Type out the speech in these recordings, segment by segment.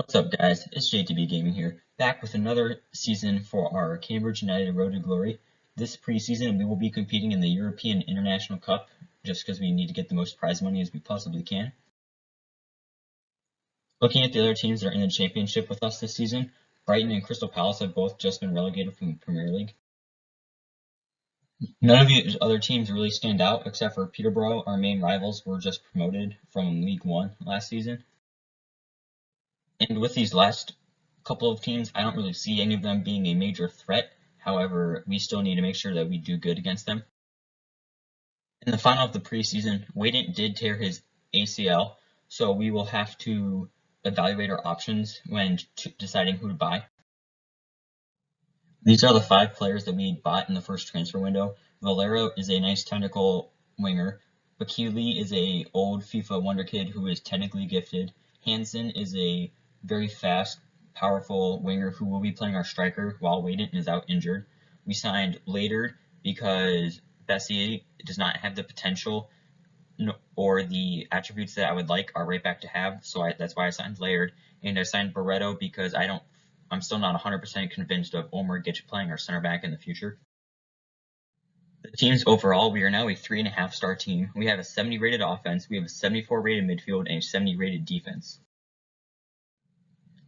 What's up, guys? It's JTB Gaming here, back with another season for our Cambridge United Road to Glory. This preseason, we will be competing in the European International Cup, just because we need to get the most prize money as we possibly can. Looking at the other teams that are in the championship with us this season, Brighton and Crystal Palace have both just been relegated from the Premier League. None of the other teams really stand out, except for Peterborough. Our main rivals were just promoted from League One last season. And with these last couple of teams, I don't really see any of them being a major threat. However, we still need to make sure that we do good against them. In the final of the preseason, Wadent did tear his ACL, so we will have to evaluate our options when deciding who to buy. These are the 5 players that we bought in the first transfer window. Valero is a nice technical winger. Bakili is a old FIFA wonder kid who is technically gifted. Hansen is a very fast, powerful winger who will be playing our striker while Wadent is out injured. We signed Later because Bessie does not have the potential or the attributes that I would like our right back to have, so that's why I signed Laird. And I signed Barreto because I'm still not 100% convinced of Omar Gitch playing our center back in the future. The teams overall, we are now a 3.5-star team. We have a 70 rated offense, we have a 74 rated midfield, and a 70 rated defense.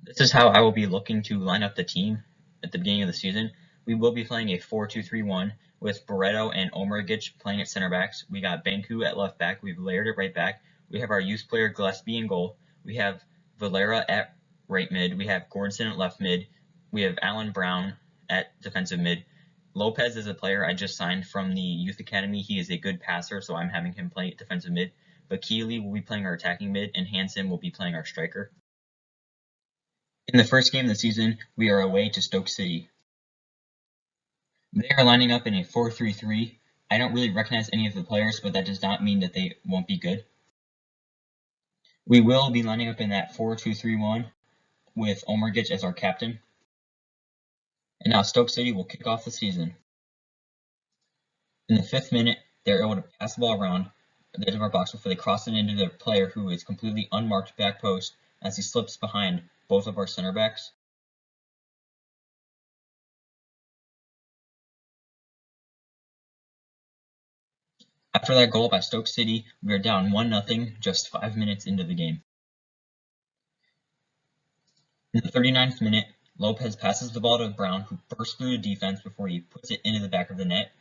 This is how I will be looking to line up the team at the beginning of the season. We will be playing a 4-2-3-1 with Barreto and Omar Gitch playing at center backs. We got Banku at left back, we've Layered at right back. We have our youth player Gillespie in goal. We have Valera at right mid. We have Gordon at left mid. We have Alan Brown at defensive mid. Lopez is a player I just signed from the youth academy. He is a good passer, so I'm having him play defensive mid. Bakili will be playing our attacking mid, and Hansen will be playing our striker. In the first game of the season, we are away to Stoke City. They are lining up in a 4-3-3. I don't really recognize any of the players, but that does not mean that they won't be good. We will be lining up in that 4-2-3-1 with Omar Gitch as our captain. And now Stoke City will kick off the season. In the 5th minute, they're able to pass the ball around the edge of our box before they cross it into the player who is completely unmarked back post as he slips behind both of our center backs. After that goal by Stoke City, we are down 1-0 just 5 minutes into the game. In the 39th minute, Lopez passes the ball to Brown, who bursts through the defense before he puts it into the back of the net.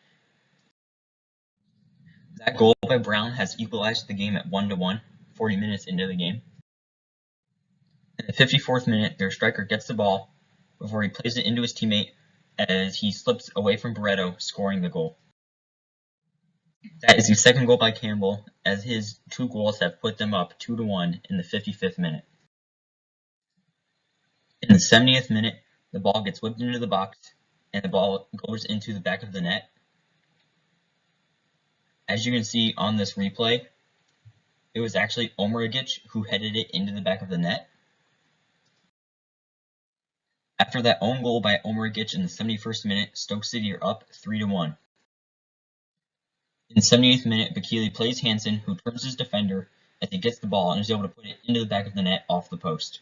That goal by Brown has equalized the game at 1-1, 40 minutes into the game. In the 54th minute, their striker gets the ball before he plays it into his teammate as he slips away from Barreto, scoring the goal. That is the second goal by Campbell, as his 2 goals have put them up 2-1 in the 55th minute. In the 70th minute, the ball gets whipped into the box, and the ball goes into the back of the net. As you can see on this replay, it was actually Omar Gitch who headed it into the back of the net. After that own goal by Omar Gitch in the 71st minute, Stoke City are up 3-1. In the 78th minute, Bakili plays Hansen, who turns his defender as he gets the ball and is able to put it into the back of the net off the post.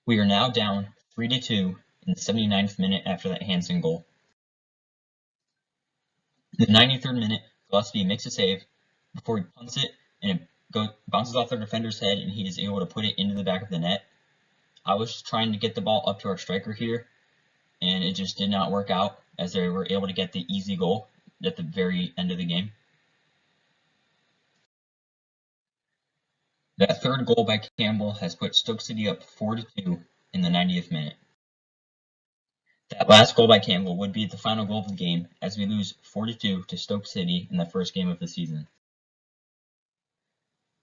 We are now down 3-2 in the 79th minute after that Hansen goal. In the 93rd minute, Gillespie makes a save before he punts it, and it bounces off their defender's head, and he is able to put it into the back of the net. I was trying to get the ball up to our striker here, and it just did not work out, as they were able to get the easy goal at the very end of the game. That third goal by Campbell has put Stoke City up 4-2 in the 90th minute. That last goal by Campbell would be the final goal of the game, as we lose 4-2 to Stoke City in the first game of the season.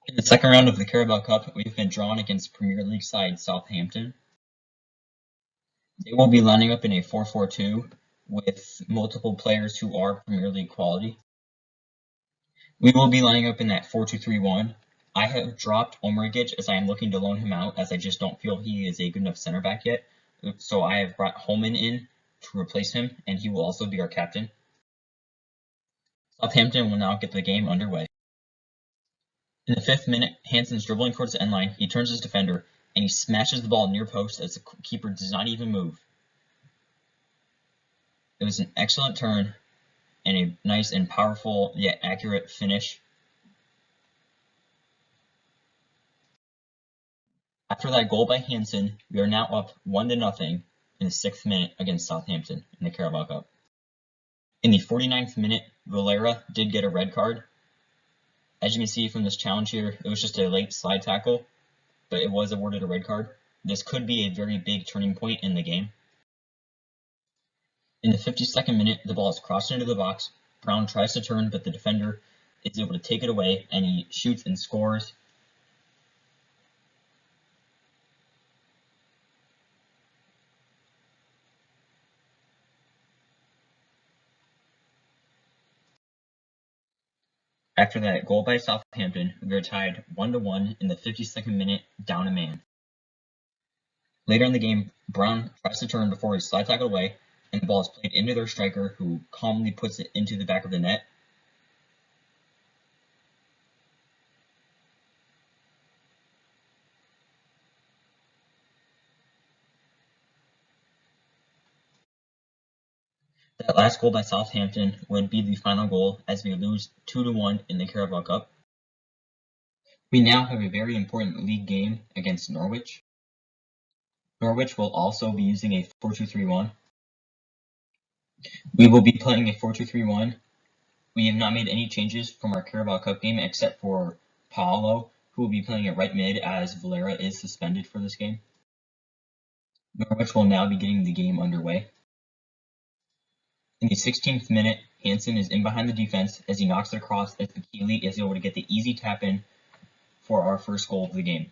In the second round of the Carabao Cup, we've been drawn against Premier League side Southampton. They will be lining up in a 4-4-2 with multiple players who are Premier League quality. We will be lining up in that 4-2-3-1. I have dropped Omar Gitch as I am looking to loan him out, as I just don't feel he is a good enough center back yet. So I have brought Holman in to replace him, and he will also be our captain. Southampton will now get the game underway. In the 5th minute, Hansen's dribbling towards the end line. He turns his defender, and he smashes the ball near post as the keeper does not even move. It was an excellent turn and a nice and powerful yet accurate finish. After that goal by Hansen, we are now up 1-0 in the 6th minute against Southampton in the Carabao Cup. In the 49th minute, Valera did get a red card. As you can see from this challenge here, it was just a late slide tackle, but it was awarded a red card. This could be a very big turning point in the game. In the 52nd minute, the ball is crossed into the box. Brown tries to turn, but the defender is able to take it away, and he shoots and scores. After that goal by Southampton, we are tied 1-1 in the 52nd minute, down a man. Later in the game, Brown tries to turn before he slide tackled away, and the ball is played into their striker, who calmly puts it into the back of the net. That last goal by Southampton would be the final goal as we lose 2-1 in the Carabao Cup. We now have a very important league game against Norwich. Norwich will also be using a 4-2-3-1. We will be playing a 4-2-3-1. We have not made any changes from our Carabao Cup game except for Paolo, who will be playing at right mid as Valera is suspended for this game. Norwich will now be getting the game underway. In the 16th minute, Hansen is in behind the defense as he knocks it across as Bakili is able to get the easy tap in for our first goal of the game.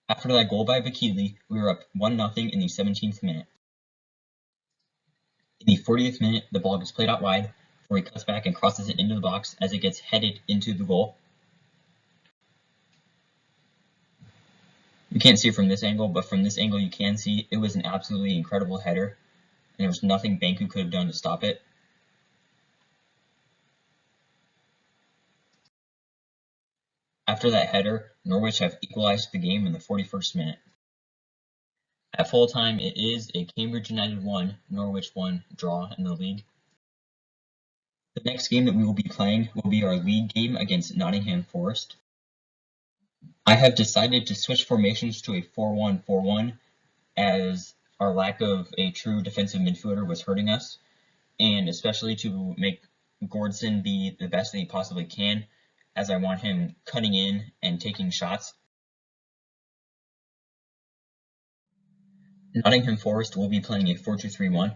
After that goal by Bakili, we were up 1-0 in the 17th minute. In the 40th minute, the ball gets played out wide before he cuts back and crosses it into the box as it gets headed into the goal. You can't see it from this angle, but from this angle you can see it was an absolutely incredible header, and there was nothing Banku could have done to stop it. After that header, Norwich have equalized the game in the 41st minute. At full time, it is a Cambridge United 1, Norwich 1 draw in the league. The next game that we will be playing will be our league game against Nottingham Forest. I have decided to switch formations to a 4-1-4-1 as our lack of a true defensive midfielder was hurting us, and especially to make Gordson be the best that he possibly can, as I want him cutting in and taking shots. Nottingham Forest will be playing a 4-2-3-1.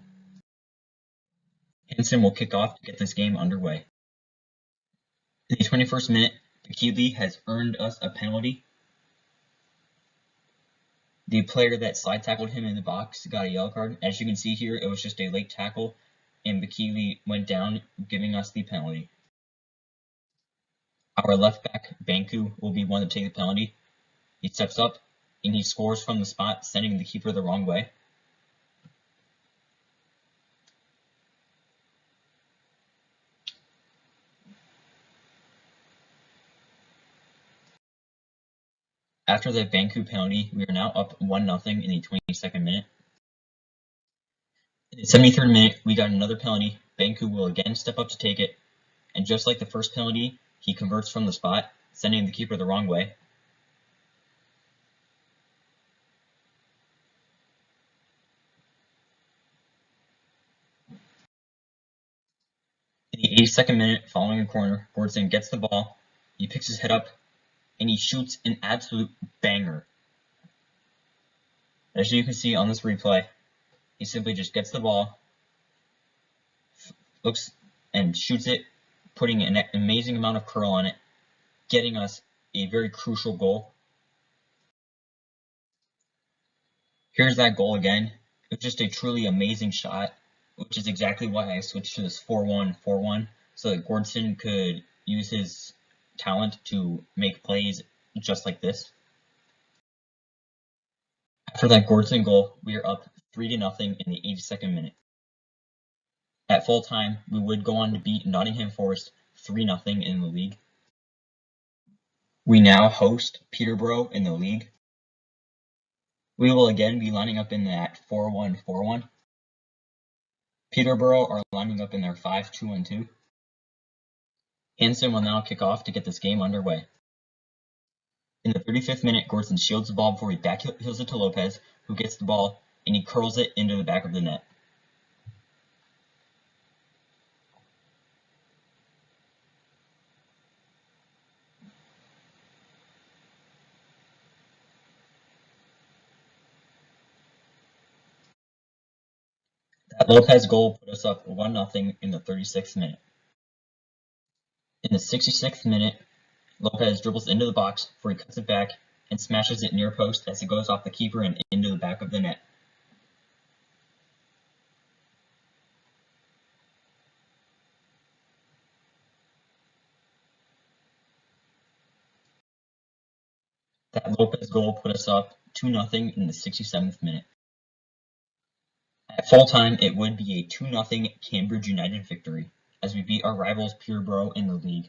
Hansen will kick off to get this game underway. In the 21st minute, Bakili has earned us a penalty. The player that slide tackled him in the box got a yellow card. As you can see here, it was just a late tackle, and Bakili went down, giving us the penalty. Our left back, Banku, will be one to take the penalty. He steps up, and he scores from the spot, sending the keeper the wrong way. After the Banku penalty, we are now up 1-0 in the 22nd minute. In the 73rd minute, we got another penalty. Banku will again step up to take it, and just like the first penalty, he converts from the spot, sending the keeper the wrong way. In the 82nd minute, following a corner, Gordson gets the ball, he picks his head up, and he shoots an absolute banger. As you can see on this replay, he simply just gets the ball, looks and shoots it, putting an amazing amount of curl on it, getting us a very crucial goal. Here's that goal again. It was just a truly amazing shot, which is exactly why I switched to this 4-1-4-1, so that Gordson could use his talent to make plays just like this. After that Gordson goal, we are up 3-0 in the 82nd minute. At At full time, we would go on to beat Nottingham Forest 3-0 in the league. We now host Peterborough in the league. We will again be lining up in that 4-1-4-1. Peterborough are lining up in their 5-2-1-2. Hansen will now kick off to get this game underway. In the 35th minute, Gordson shields the ball before he backheels it to Lopez, who gets the ball and he curls it into the back of the net. That Lopez goal put us up 1-0 in the 36th minute. In the 66th minute, Lopez dribbles into the box before he cuts it back and smashes it near post as it goes off the keeper and into the back of the net. That Lopez goal put us up 2-0 in the 67th minute. At full time, it would be a 2-0 Cambridge United victory as we beat our rivals Peterborough in the league.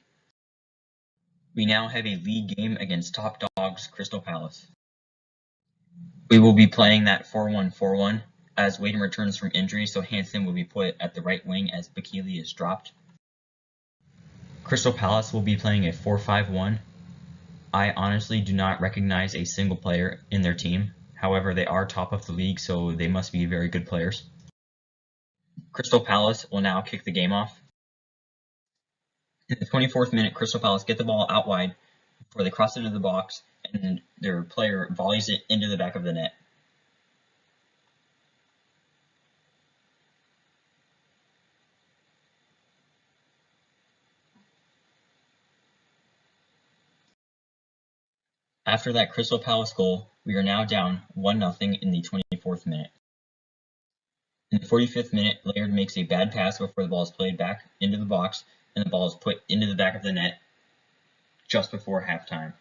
We now have a league game against top dogs Crystal Palace. We will be playing that 4-1-4-1 as Waden returns from injury, so Hansen will be put at the right wing as Bakili is dropped. Crystal Palace will be playing a 4-5-1. I honestly do not recognize a single player in their team. However, they are top of the league, so they must be very good players. Crystal Palace will now kick the game off. In the 24th minute, Crystal Palace get the ball out wide before they cross it into the box, and their player volleys it into the back of the net. After that Crystal Palace goal, we are now down 1-0 in the 24th minute. In the 45th minute, Laird makes a bad pass before the ball is played back into the box, and the ball is put into the back of the net just before halftime.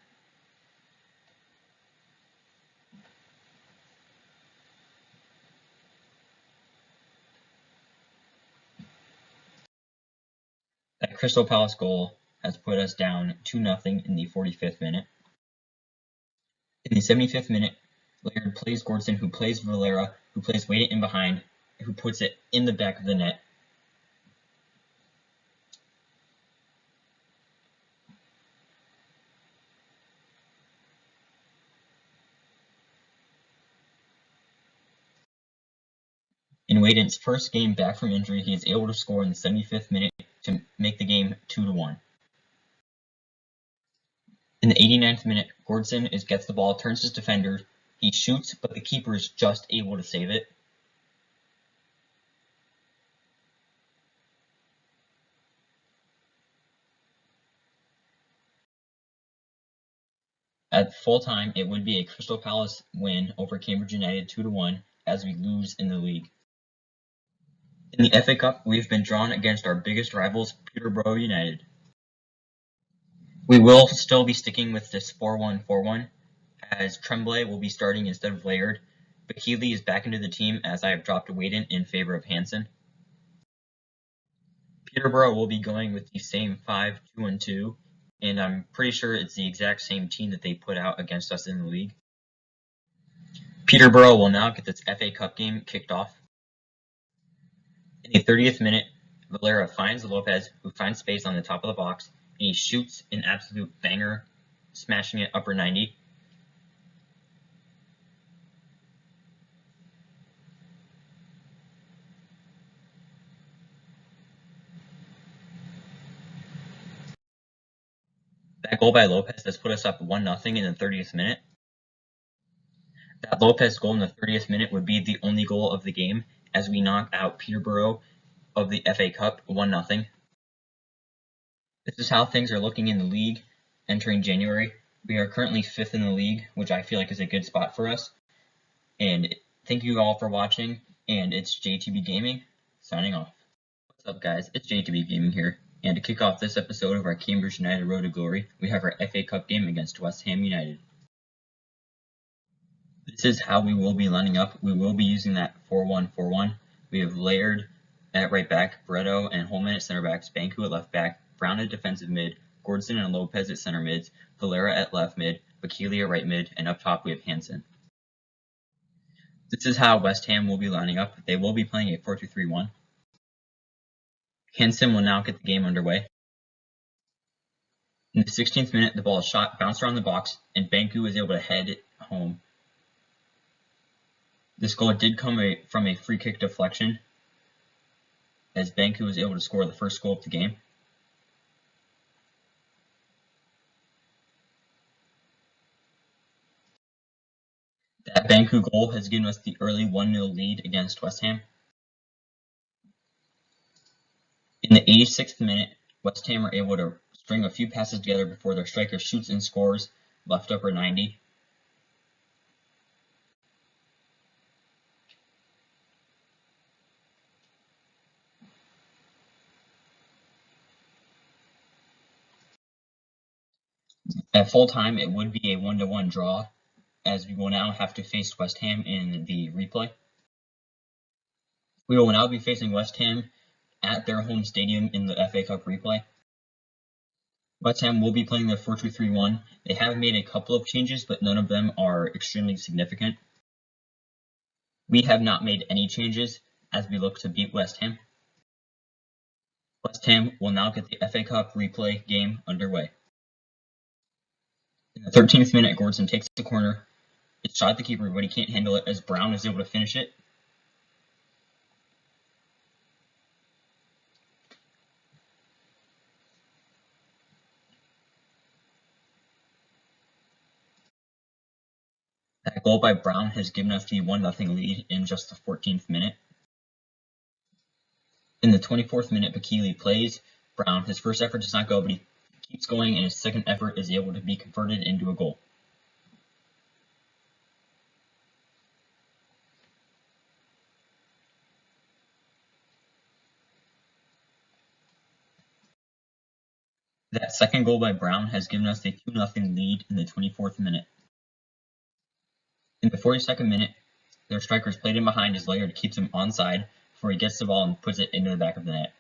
That Crystal Palace goal has put us down 2-0 in the 45th minute. In the 75th minute, Laird plays Gordson, who plays Valera, who plays Waden in behind, who puts it in the back of the net. In Waden's first game back from injury, he is able to score in the 75th minute to make the game 2-1. In the 89th minute, Gordson gets the ball, turns his defender, he shoots, but the keeper is just able to save it. At full time, it would be a Crystal Palace win over Cambridge United 2-1 as we lose in the league. In the FA Cup, we've been drawn against our biggest rivals, Peterborough United. We will still be sticking with this 4-1-4-1, as Tremblay will be starting instead of Laird. Bakili is back into the team as I have dropped Waden in favor of Hansen. Peterborough will be going with the same 5-2-2, and I'm pretty sure it's the exact same team that they put out against us in the league. Peterborough will now get this FA Cup game kicked off. In the 30th minute, Valera finds Lopez, who finds space on the top of the box, and he shoots an absolute banger, smashing it upper 90. That goal by Lopez has put us up 1-0 in the 30th minute. That Lopez goal in the 30th minute would be the only goal of the game as we knock out Peterborough of the FA Cup 1-0. This is how things are looking in the league entering January. We are currently 5th in the league, which I feel like is a good spot for us. And thank you all for watching, and it's JTB Gaming, signing off. What's up guys, it's JTB Gaming here, and to kick off this episode of our Cambridge United Road to Glory, we have our FA Cup game against West Ham United. This is how we will be lining up. We will be using that 4-1-4-1. We have Laird, At right back, Barreto and Holman at center backs, Banku at left back, Brown at defensive mid, Gordson and Lopez at center mids, Valera at left mid, Bakili at right mid, and up top we have Hansen. This is how West Ham will be lining up. They will be playing a 4-2-3-1. Hansen will now get the game underway. In the 16th minute, the ball is shot, bounced around the box, and Banku is able to head it home. This goal did come from a free kick deflection, as Banku was able to score the first goal of the game. That Banku goal has given us the early 1-0 lead against West Ham. In the 86th minute, West Ham are able to string a few passes together before their striker shoots and scores left upper 90. At full time, it would be a 1-1 draw, as we will now have to face West Ham in the replay. We will now be facing West Ham at their home stadium in the FA Cup replay. West Ham will be playing the 4-2-3-1. They have made a couple of changes, but none of them are extremely significant. We have not made any changes as we look to beat West Ham. West Ham will now get the FA Cup replay game underway. In the 13th minute, Gordson takes the corner. It's shot at the keeper, but he can't handle it as Brown is able to finish it. That goal by Brown has given us the 1-0 lead in just the 14th minute. In the 24th minute, Bakili plays Brown. His first effort does not go, but he keeps going, and his second effort is able to be converted into a goal. That second goal by Brown has given us a 2-0 lead in the 24th minute. In the 42nd minute, their striker is played in behind his layer to keep him onside before he gets the ball and puts it into the back of the net.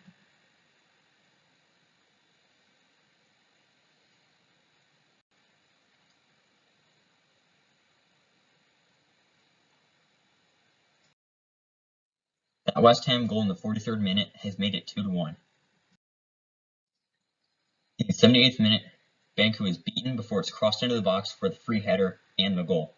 That West Ham goal in the 43rd minute has made it 2-1. In the 78th minute, Banku is beaten before it's crossed into the box for the free header and the goal.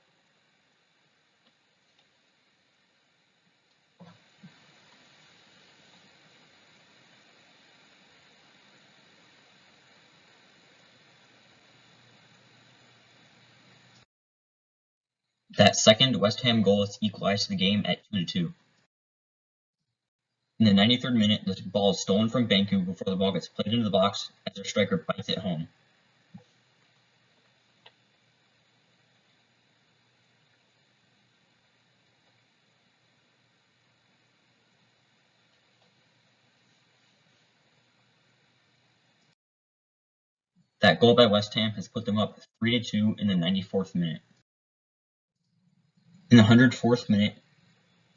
That second West Ham goal is equalized the game at 2-2. In the 93rd minute, the ball is stolen from Banku before the ball gets played into the box as their striker bites it home. That goal by West Ham has put them up 3-2 in the 94th minute. In the 104th minute,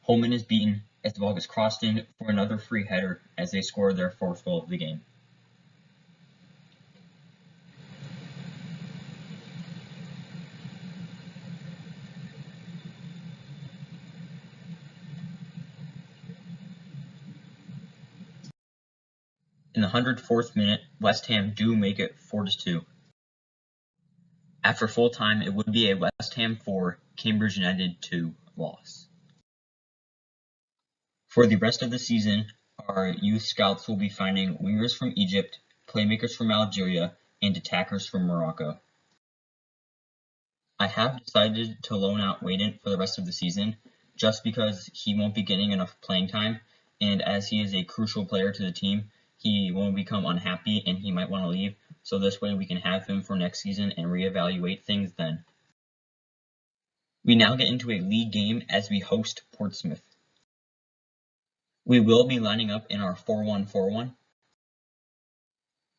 Holman is beaten as the ball gets crossed in for another free header as they score their fourth goal of the game. In the 104th minute, West Ham do make it 4-2. After full time, it would be a West Ham 4, Cambridge United 2 loss. For the rest of the season, our youth scouts will be finding wingers from Egypt, playmakers from Algeria, and attackers from Morocco. I have decided to loan out Waden for the rest of the season, just because he won't be getting enough playing time, and as he is a crucial player to the team, he won't become unhappy and he might want to leave, so this way we can have him for next season and reevaluate things then. We now get into a league game as we host Portsmouth. We will be lining up in our 4-1-4-1.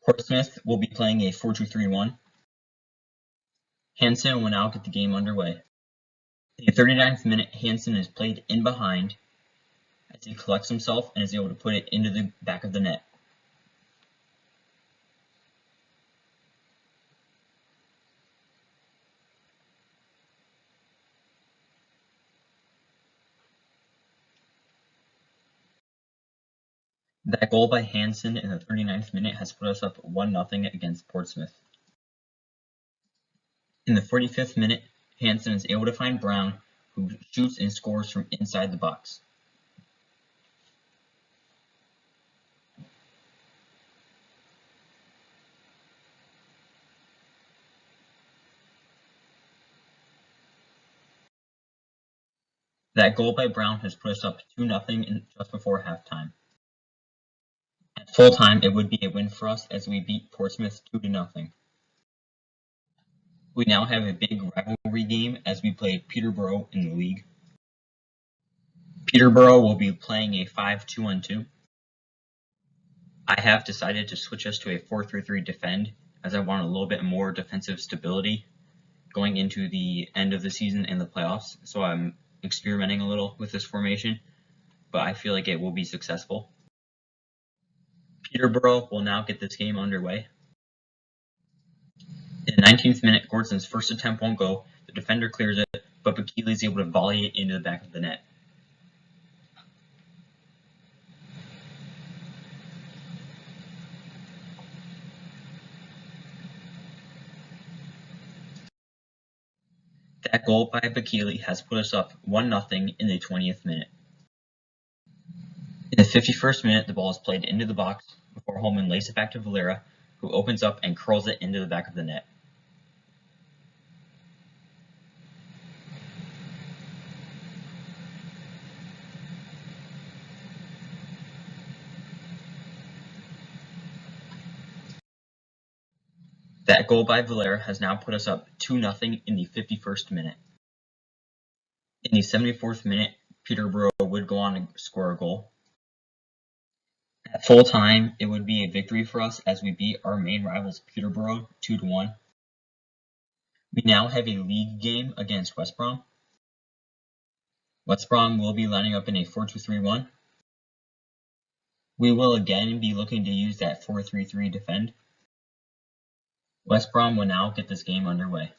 Portsmouth will be playing a 4-2-3-1. Hansen will now get the game underway. In the 39th minute, Hansen is played in behind as he collects himself and is able to put it into the back of the net. That goal by Hansen in the 39th minute has put us up 1-0 against Portsmouth. In the 45th minute, Hansen is able to find Brown, who shoots and scores from inside the box. That goal by Brown has put us up 2-0 just before halftime. At full time, it would be a win for us as we beat Portsmouth 2-0. We now have a big rivalry game as we play Peterborough in the league. Peterborough will be playing a 5-2-1-2. I have decided to switch us to a 4-3-3 defend as I want a little bit more defensive stability going into the end of the season and the playoffs, so I'm experimenting a little with this formation, but I feel like it will be successful. Peterborough will now get this game underway. In the 19th minute, Gordson's first attempt won't go, the defender clears it, but Bakili is able to volley it into the back of the net. That goal by Bakili has put us up 1-0 in the 20th minute. In the 51st minute, the ball is played into the box before Holman lays it back to Valera, who opens up and curls it into the back of the net. That goal by Valera has now put us up 2-0 in the 51st minute. In the 74th minute, Peterborough would go on to score a goal. At full time, it would be a victory for us as we beat our main rivals Peterborough 2-1. We now have a league game against West Brom. West Brom will be lining up in a 4-2-3-1. We will again be looking to use that 4-3-3 defend. West Brom will now get this game underway.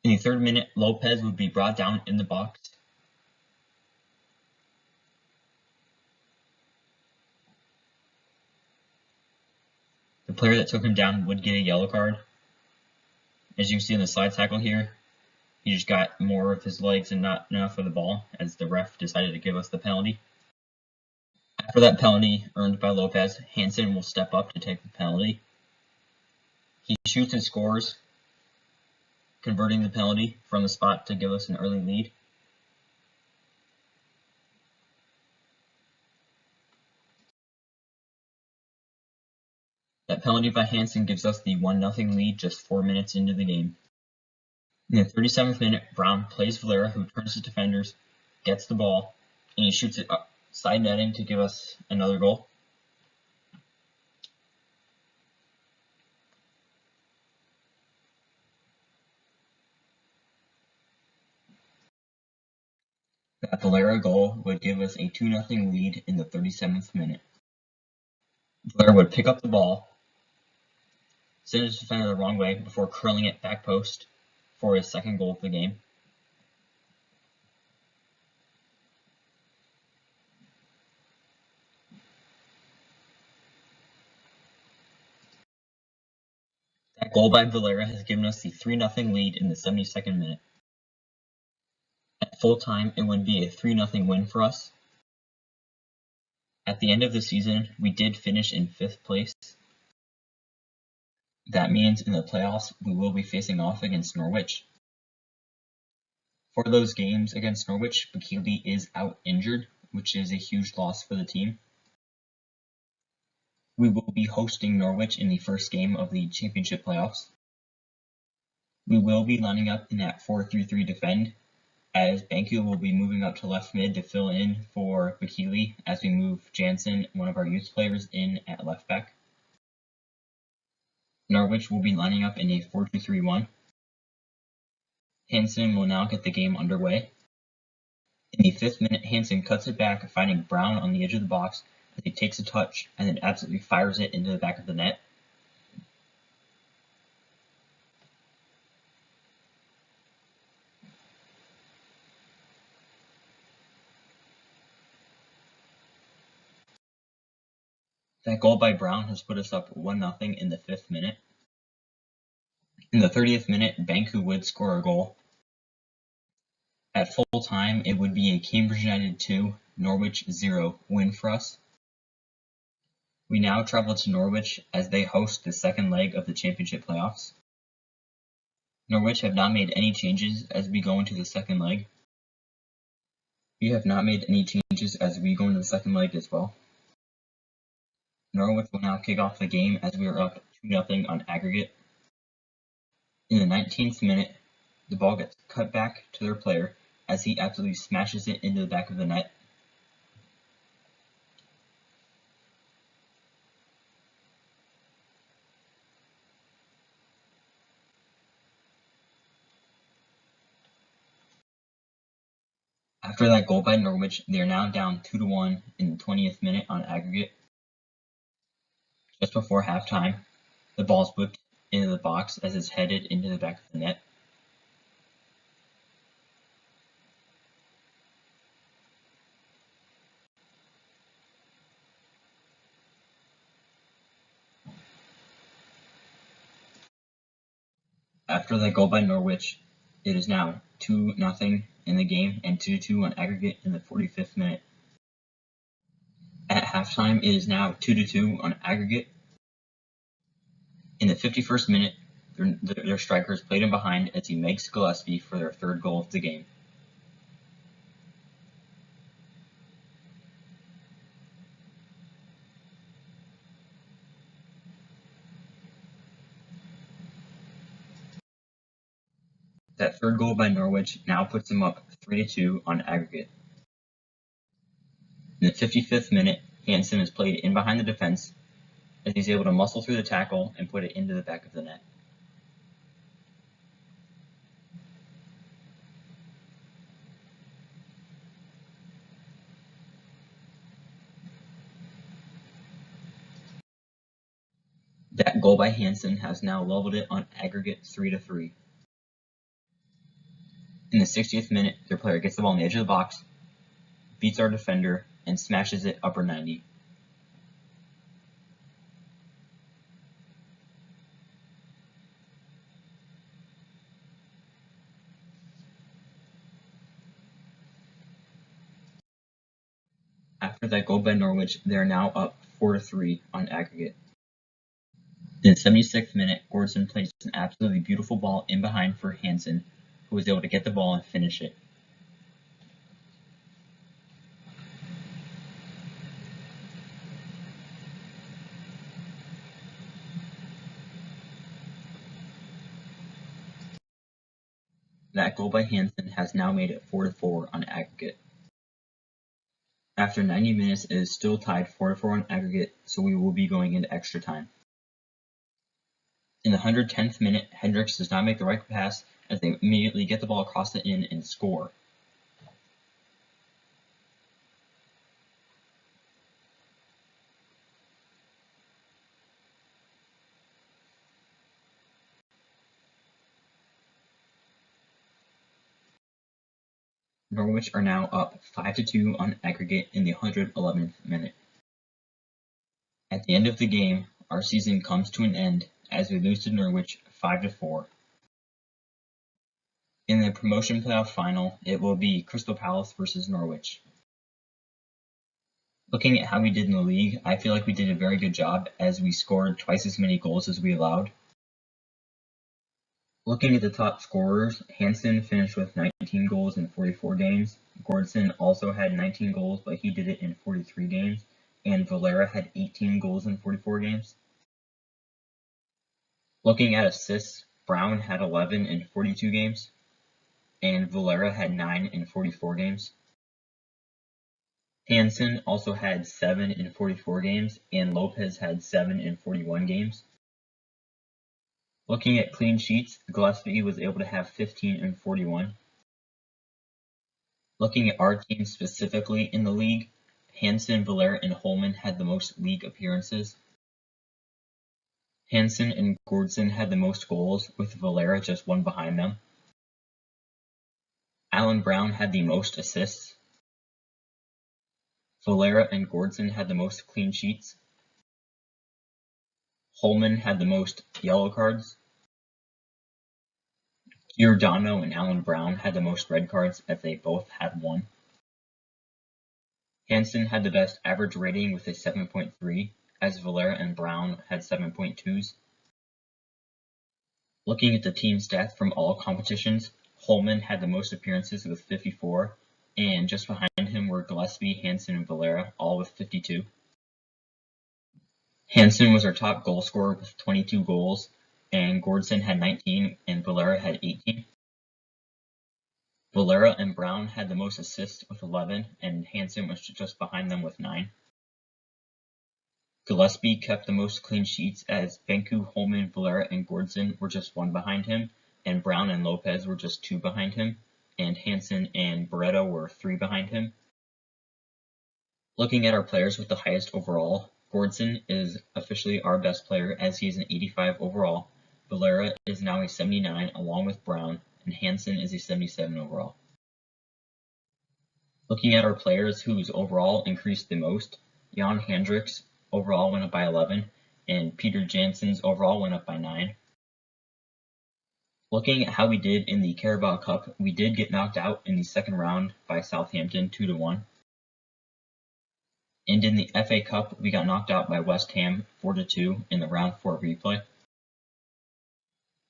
In the 3rd minute, Lopez would be brought down in the box. The player that took him down would get a yellow card. As you can see in the slide tackle here, he just got more of his legs and not enough of the ball as the ref decided to give us the penalty. After that penalty earned by Lopez, Hansen will step up to take the penalty. He shoots and scores, converting the penalty from the spot to give us an early lead. That penalty by Hansen gives us the 1-0 lead just 4 minutes into the game. In the 37th minute, Brown plays Valera, who turns his defenders, gets the ball, and he shoots it up side netting to give us another goal. That Valera goal would give us a 2-0 lead in the 37th minute. Valera would pick up the ball, send his defender the wrong way before curling it back post for his second goal of the game. That goal by Valera has given us the 3-0 lead in the 72nd minute. At full time, it would be a 3-0 win for us. At the end of the season, we did finish in 5th place. That means in the playoffs, we will be facing off against Norwich. For those games against Norwich, Bakili is out injured, which is a huge loss for the team. We will be hosting Norwich in the first game of the championship playoffs. We will be lining up in that 4-3-3 defend, as Banku will be moving up to left mid to fill in for Bakili as we move Jansen, one of our youth players, in at left back. Norwich will be lining up in a 4-2-3-1. Hansen will now get the game underway. In In the 5th minute, Hansen cuts it back, finding Brown on the edge of the box as he takes a touch and then absolutely fires it into the back of the net. That goal by Brown has put us up 1-0 in the 5th minute. In the 30th minute, Banku would score a goal. At full time, it would be a Cambridge United 2, Norwich 0 win for us. We now travel to Norwich as they host the second leg of the championship playoffs. Norwich have not made any changes as we go into the second leg. We have not made any changes as we go into the second leg as well. Norwich will now kick off the game as we are up 2-0 on aggregate. In the 19th minute, the ball gets cut back to their player as he absolutely smashes it into the back of the net. After that goal by Norwich, they are now down 2-1 in the 20th minute on aggregate. Just before halftime, the ball is whipped into the box as it's headed into the back of the net. After that goal by Norwich, it is now 2-0 in the game and 2-2 on aggregate in the 45th minute. At halftime, it is now 2-2 on aggregate. In the 51st minute, their strikers played him behind as he makes Gillespie for their third goal of the game. That third goal by Norwich now puts them up 3-2 on aggregate. In the 55th minute, Hansen is played in behind the defense as he's able to muscle through the tackle and put it into the back of the net. That goal by Hansen has now leveled it on aggregate 3-3. In the 60th minute, their player gets the ball on the edge of the box, beats our defender, and smashes it upper 90. After that goal by Norwich, they are now up 4-3 on aggregate. In the 76th minute, Gordson plays an absolutely beautiful ball in behind for Hansen, who was able to get the ball and finish it. That goal by Hansen has now made it 4-4 on aggregate. After 90 minutes, it is still tied 4-4 on aggregate, so we will be going into extra time. In the 110th minute, Hendricks does not make the right pass as they immediately get the ball across the in and score. Norwich are now up 5-2 on aggregate in the 111th minute. At the end of the game, our season comes to an end as we lose to Norwich 5-4. In the promotion playoff final, it will be Crystal Palace versus Norwich. Looking at how we did in the league, I feel like we did a very good job as we scored twice as many goals as we allowed. Looking at the top scorers, Hansen finished with 19 goals in 44 games. Gordson also had 19 goals, but he did it in 43 games. And Valera had 18 goals in 44 games. Looking at assists, Brown had 11 in 42 games. And Valera had 9 in 44 games. Hansen also had 7 in 44 games, and Lopez had 7 in 41 games. Looking at clean sheets, Gillespie was able to have 15 in 41. Looking at our team specifically in the league, Hansen, Valera, and Holman had the most league appearances. Hansen and Gordson had the most goals, with Valera just one behind them. Alan Brown had the most assists. Valera and Gordson had the most clean sheets. Holman had the most yellow cards. Giordano and Alan Brown had the most red cards, as they both had one. Hansen had the best average rating with a 7.3, as Valera and Brown had 7.2s. Looking at the team stats from all competitions, Holman had the most appearances with 54, and just behind him were Gillespie, Hansen, and Valera, all with 52. Hansen was our top goal scorer with 22 goals, and Gordson had 19, and Valera had 18. Valera and Brown had the most assists with 11, and Hansen was just behind them with 9. Gillespie kept the most clean sheets, as Benku, Holman, Valera, and Gordson were just one behind him, and Brown and Lopez were just 2 behind him, and Hansen and Barreto were 3 behind him. Looking at our players with the highest overall, Gordson is officially our best player, as he is an 85 overall. Valera is now a 79 along with Brown, and Hansen is a 77 overall. Looking at our players whose overall increased the most, Jan Hendricks overall went up by 11, and Peter Jansen's overall went up by 9. Looking at how we did in the Carabao Cup, we did get knocked out in the second round by Southampton 2-1. And in the FA Cup, we got knocked out by West Ham 4-2 in the round 4 replay.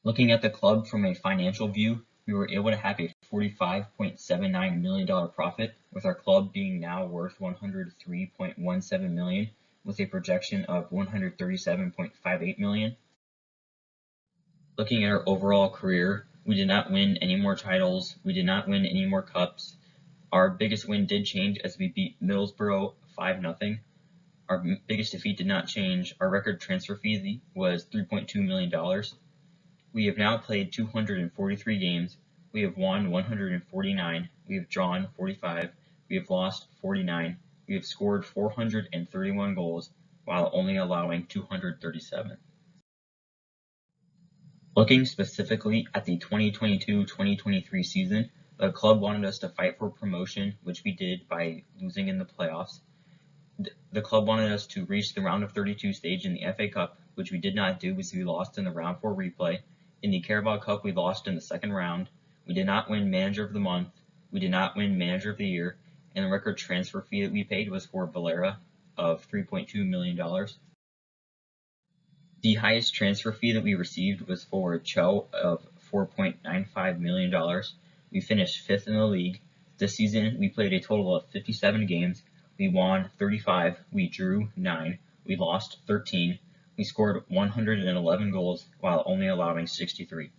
Looking at the club from a financial view, we were able to have a $45.79 million profit, with our club being now worth $103.17 million, with a projection of $137.58 million. Looking at our overall career, we did not win any more titles, we did not win any more cups. Our biggest win did change as we beat Middlesbrough 5-0. Our biggest defeat did not change. Our record transfer fee was $3.2 million. We have now played 243 games. We have won 149. We have drawn 45. We have lost 49. We have scored 431 goals, while only allowing 237. Looking specifically at the 2022-2023 season, the club wanted us to fight for promotion, which we did by losing in the playoffs. The club wanted us to reach the round of 32 stage in the FA Cup, which we did not do as we lost in the round 4 replay. In the Carabao Cup, we lost in the second round. We did not win Manager of the Month. We did not win Manager of the Year. And the record transfer fee that we paid was for Valera of $3.2 million. The highest transfer fee that we received was for Cho of $4.95 million. We finished 5th in the league. This season, we played a total of 57 games. We won 35, we drew 9, we lost 13, we scored 111 goals while only allowing 63.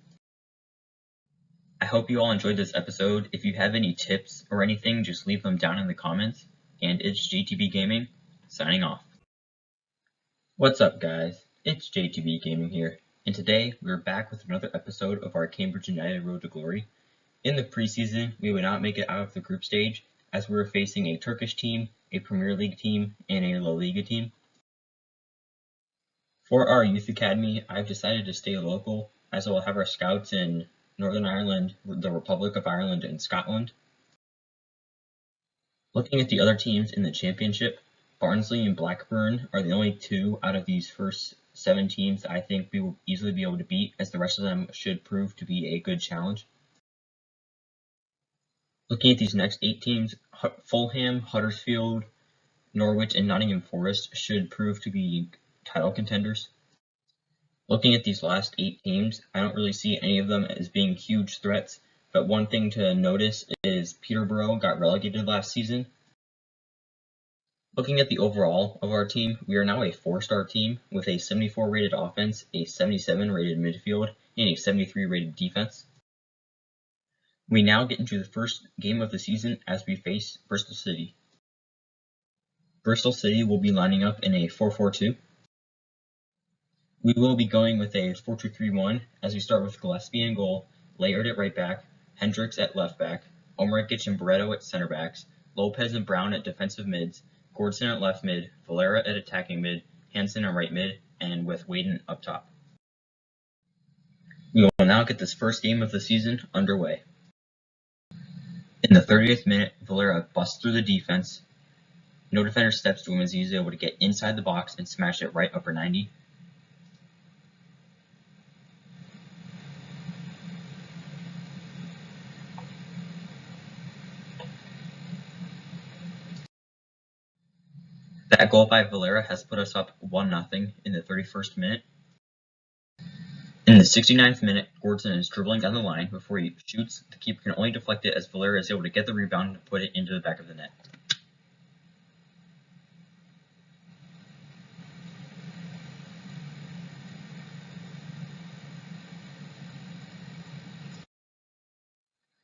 I hope you all enjoyed this episode. If you have any tips or anything, just leave them down in the comments. And it's JTB Gaming, signing off. What's up, guys? It's JTB Gaming here, and today we're back with another episode of our Cambridge United Road to Glory. In the preseason, we would not make it out of the group stage, as we were facing a Turkish team, a Premier League team, and a La Liga team. For our youth academy, I've decided to stay local, as I will have our scouts in Northern Ireland, the Republic of Ireland, and Scotland. Looking at the other teams in the championship, Barnsley and Blackburn are the only 2 out of these first 7 teams I think we will easily be able to beat, as the rest of them should prove to be a good challenge. Looking at these next 8 teams, Fulham, Huddersfield, Norwich, and Nottingham Forest should prove to be title contenders. Looking at these last 8 teams, I don't really see any of them as being huge threats, but one thing to notice is Peterborough got relegated last season. Looking at the overall of our team, we are now a 4-star team with a 74 rated offense, a 77 rated midfield, and a 73 rated defense. We now get into the first game of the season as we face Bristol City. Bristol City will be lining up in a 4-4-2. We will be going with a 4-2-3-1 as we start with Gillespie in goal, Laird at right back, Hendricks at left back, Omerigic and Barreto at center backs, Lopez and Brown at defensive mids, Gordson at left mid, Valera at attacking mid, Hansen at right mid, and with Waden up top. We will now get this first game of the season underway. In the 30th minute, Valera busts through the defense. No defender steps to him as he's able to get inside the box and smash it right upper 90. That goal by Valera has put us up 1-0 in the 31st minute. In the 69th minute, Gordson is dribbling down the line before he shoots. The keeper can only deflect it as Valera is able to get the rebound and put it into the back of the net.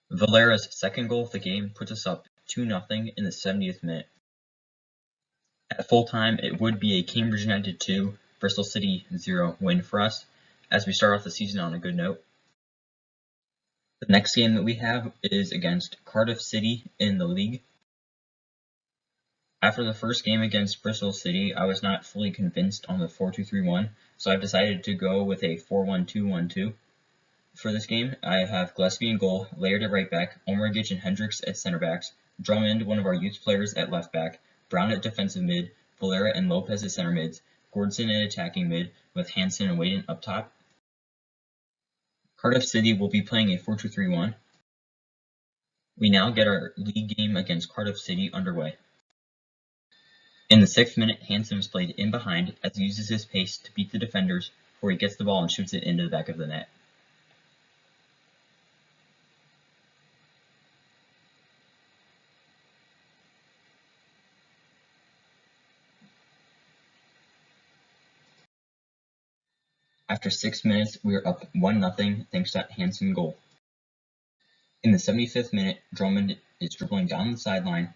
Valera's second goal of the game puts us up 2-0 in the 70th minute. At full time, it would be a Cambridge United 2, Bristol City 0 win for us, as we start off the season on a good note. The next game that we have is against Cardiff City in the league. After the first game against Bristol City, I was not fully convinced on the 4-2-3-1, so I've decided to go with a 4-1-2-1-2. For this game, I have Gillespie in goal, Laird at right back, Omerigic and Hendricks at center backs, Drummond, one of our youth players, at left back, Brown at defensive mid, Valera and Lopez at center mids, Gordson at attacking mid, with Hansen and Waden up top. Cardiff City will be playing a 4-2-3-1. We now get our league game against Cardiff City underway. In the 6th minute, Hansen is played in behind as he uses his pace to beat the defenders before he gets the ball and shoots it into the back of the net. After 6 minutes, we are up 1-0 thanks to that Hansen goal. In the 75th minute, Drummond is dribbling down the sideline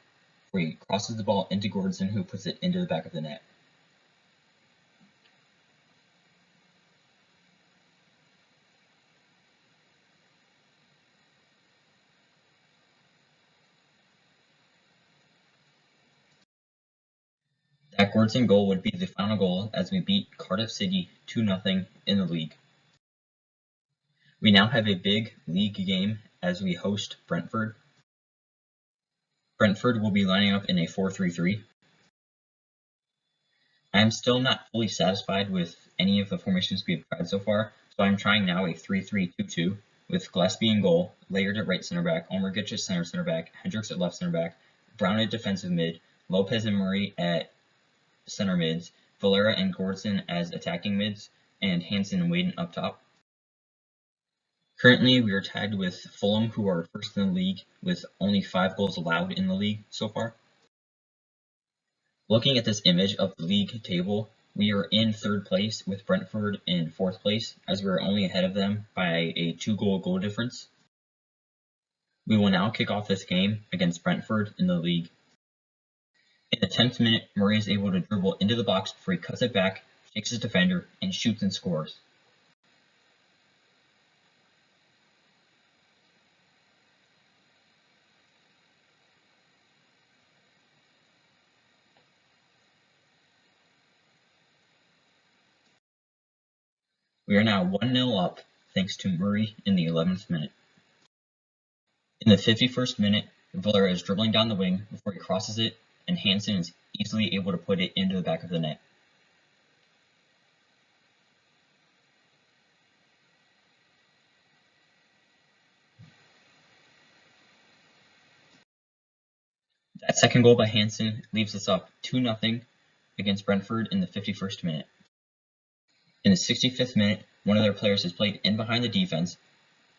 where he crosses the ball into Gordson, who puts it into the back of the net. That Gordson goal would be the final goal as we beat Cardiff City 2-0 in the league. We now have a big league game as we host Brentford. Brentford will be lining up in a 4-3-3. I am still not fully satisfied with any of the formations we have tried so far, so I'm trying now a 3-3-2-2 with Gillespie in goal, Laird at right center back, Omerigic at center back, Hendricks at left center back, Brown at defensive mid, Lopez and Murray at center mids, Valera and Gordson as attacking mids, and Hansen and Waden up top. Currently, we are tagged with Fulham, who are first in the league, with only 5 goals allowed in the league so far. Looking at this image of the league table, we are in 3rd place with Brentford in 4th place, as we are only ahead of them by a 2-goal difference. We will now kick off this game against Brentford in the league. In the 10th minute, Murray is able to dribble into the box before he cuts it back, shakes his defender, and shoots and scores. We are now 1-0 up thanks to Murray in the 11th minute. In the 51st minute, Valera is dribbling down the wing before he crosses it, and Hansen is easily able to put it into the back of the net. That second goal by Hansen leaves us up 2-0 against Brentford in the 51st minute. In the 65th minute, one of their players is played in behind the defense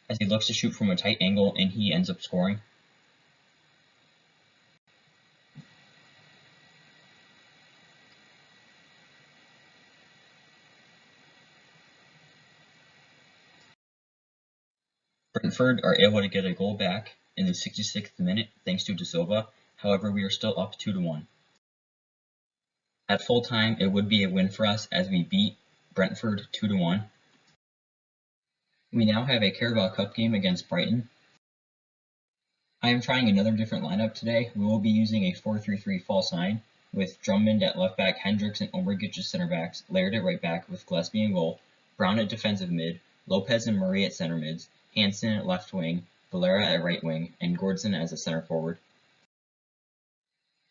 as he looks to shoot from a tight angle, and he ends up scoring. Brentford are able to get a goal back in the 66th minute thanks to De Silva. However, we are still up 2-1. At full time, it would be a win for us as we beat Brentford 2-1. We now have a Carabao Cup game against Brighton. I am trying another different lineup today. We will be using a 4-3-3 false nine with Drummond at left back, Hendricks and Omergic as center backs, Laird at right back with Gillespie in goal, Brown at defensive mid, Lopez and Murray at center mids, Hansen at left wing, Valera at right wing, and Gordson as a center forward.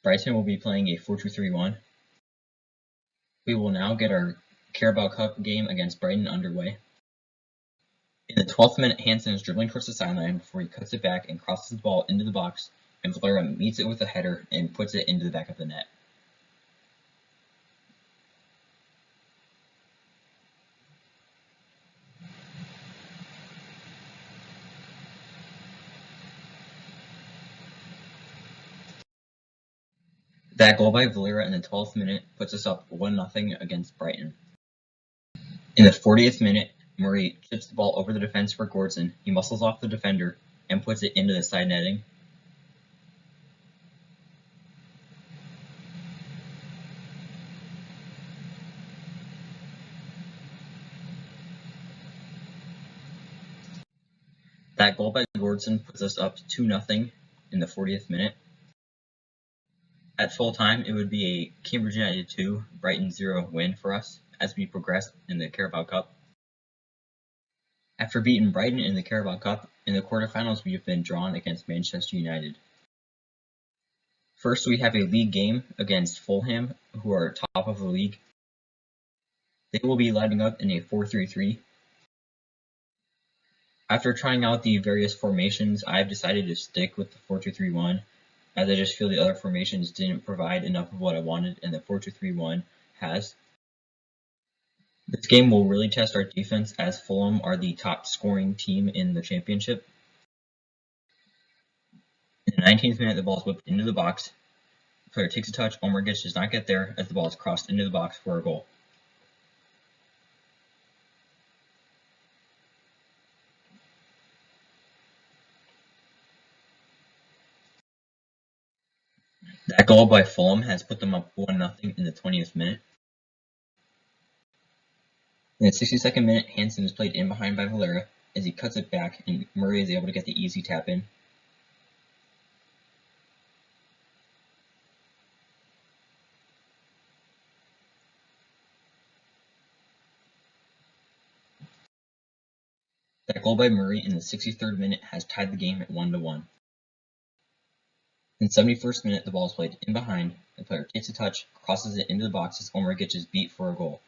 Brighton will be playing a 4-2-3-1. We will now get our Carabao Cup game against Brighton underway. In the 12th minute, Hansen is dribbling towards the sideline before he cuts it back and crosses the ball into the box, and Valera meets it with a header and puts it into the back of the net. That goal by Valera in the 12th minute puts us up 1-0 against Brighton. In the 40th minute, Murray chips the ball over the defense for Gordson. He muscles off the defender and puts it into the side netting. That goal by Gordson puts us up 2-0 in the 40th minute. At full time, it would be a Cambridge United 2, Brighton 0 win for us as we progress in the Carabao Cup. After beating Brighton in the Carabao Cup, in the quarterfinals we have been drawn against Manchester United. First, we have a league game against Fulham, who are top of the league. They will be lining up in a 4-3-3. After trying out the various formations, I have decided to stick with the 4-2-3-1, as I just feel the other formations didn't provide enough of what I wanted, and the 4-2-3-1 has. This game will really test our defense, as Fulham are the top scoring team in the championship. In the 19th minute, the ball is whipped into the box. The player takes a touch. Omergic does not get there, as the ball is crossed into the box for a goal. That goal by Fulham has put them up 1-0 in the 20th minute. In the 62nd minute, Hansen is played in behind by Valera as he cuts it back, and Murray is able to get the easy tap in. That goal by Murray in the 63rd minute has tied the game at 1-1. In the 71st minute, the ball is played in behind. The player takes a touch, crosses it into the box as Omergic is beat for a goal.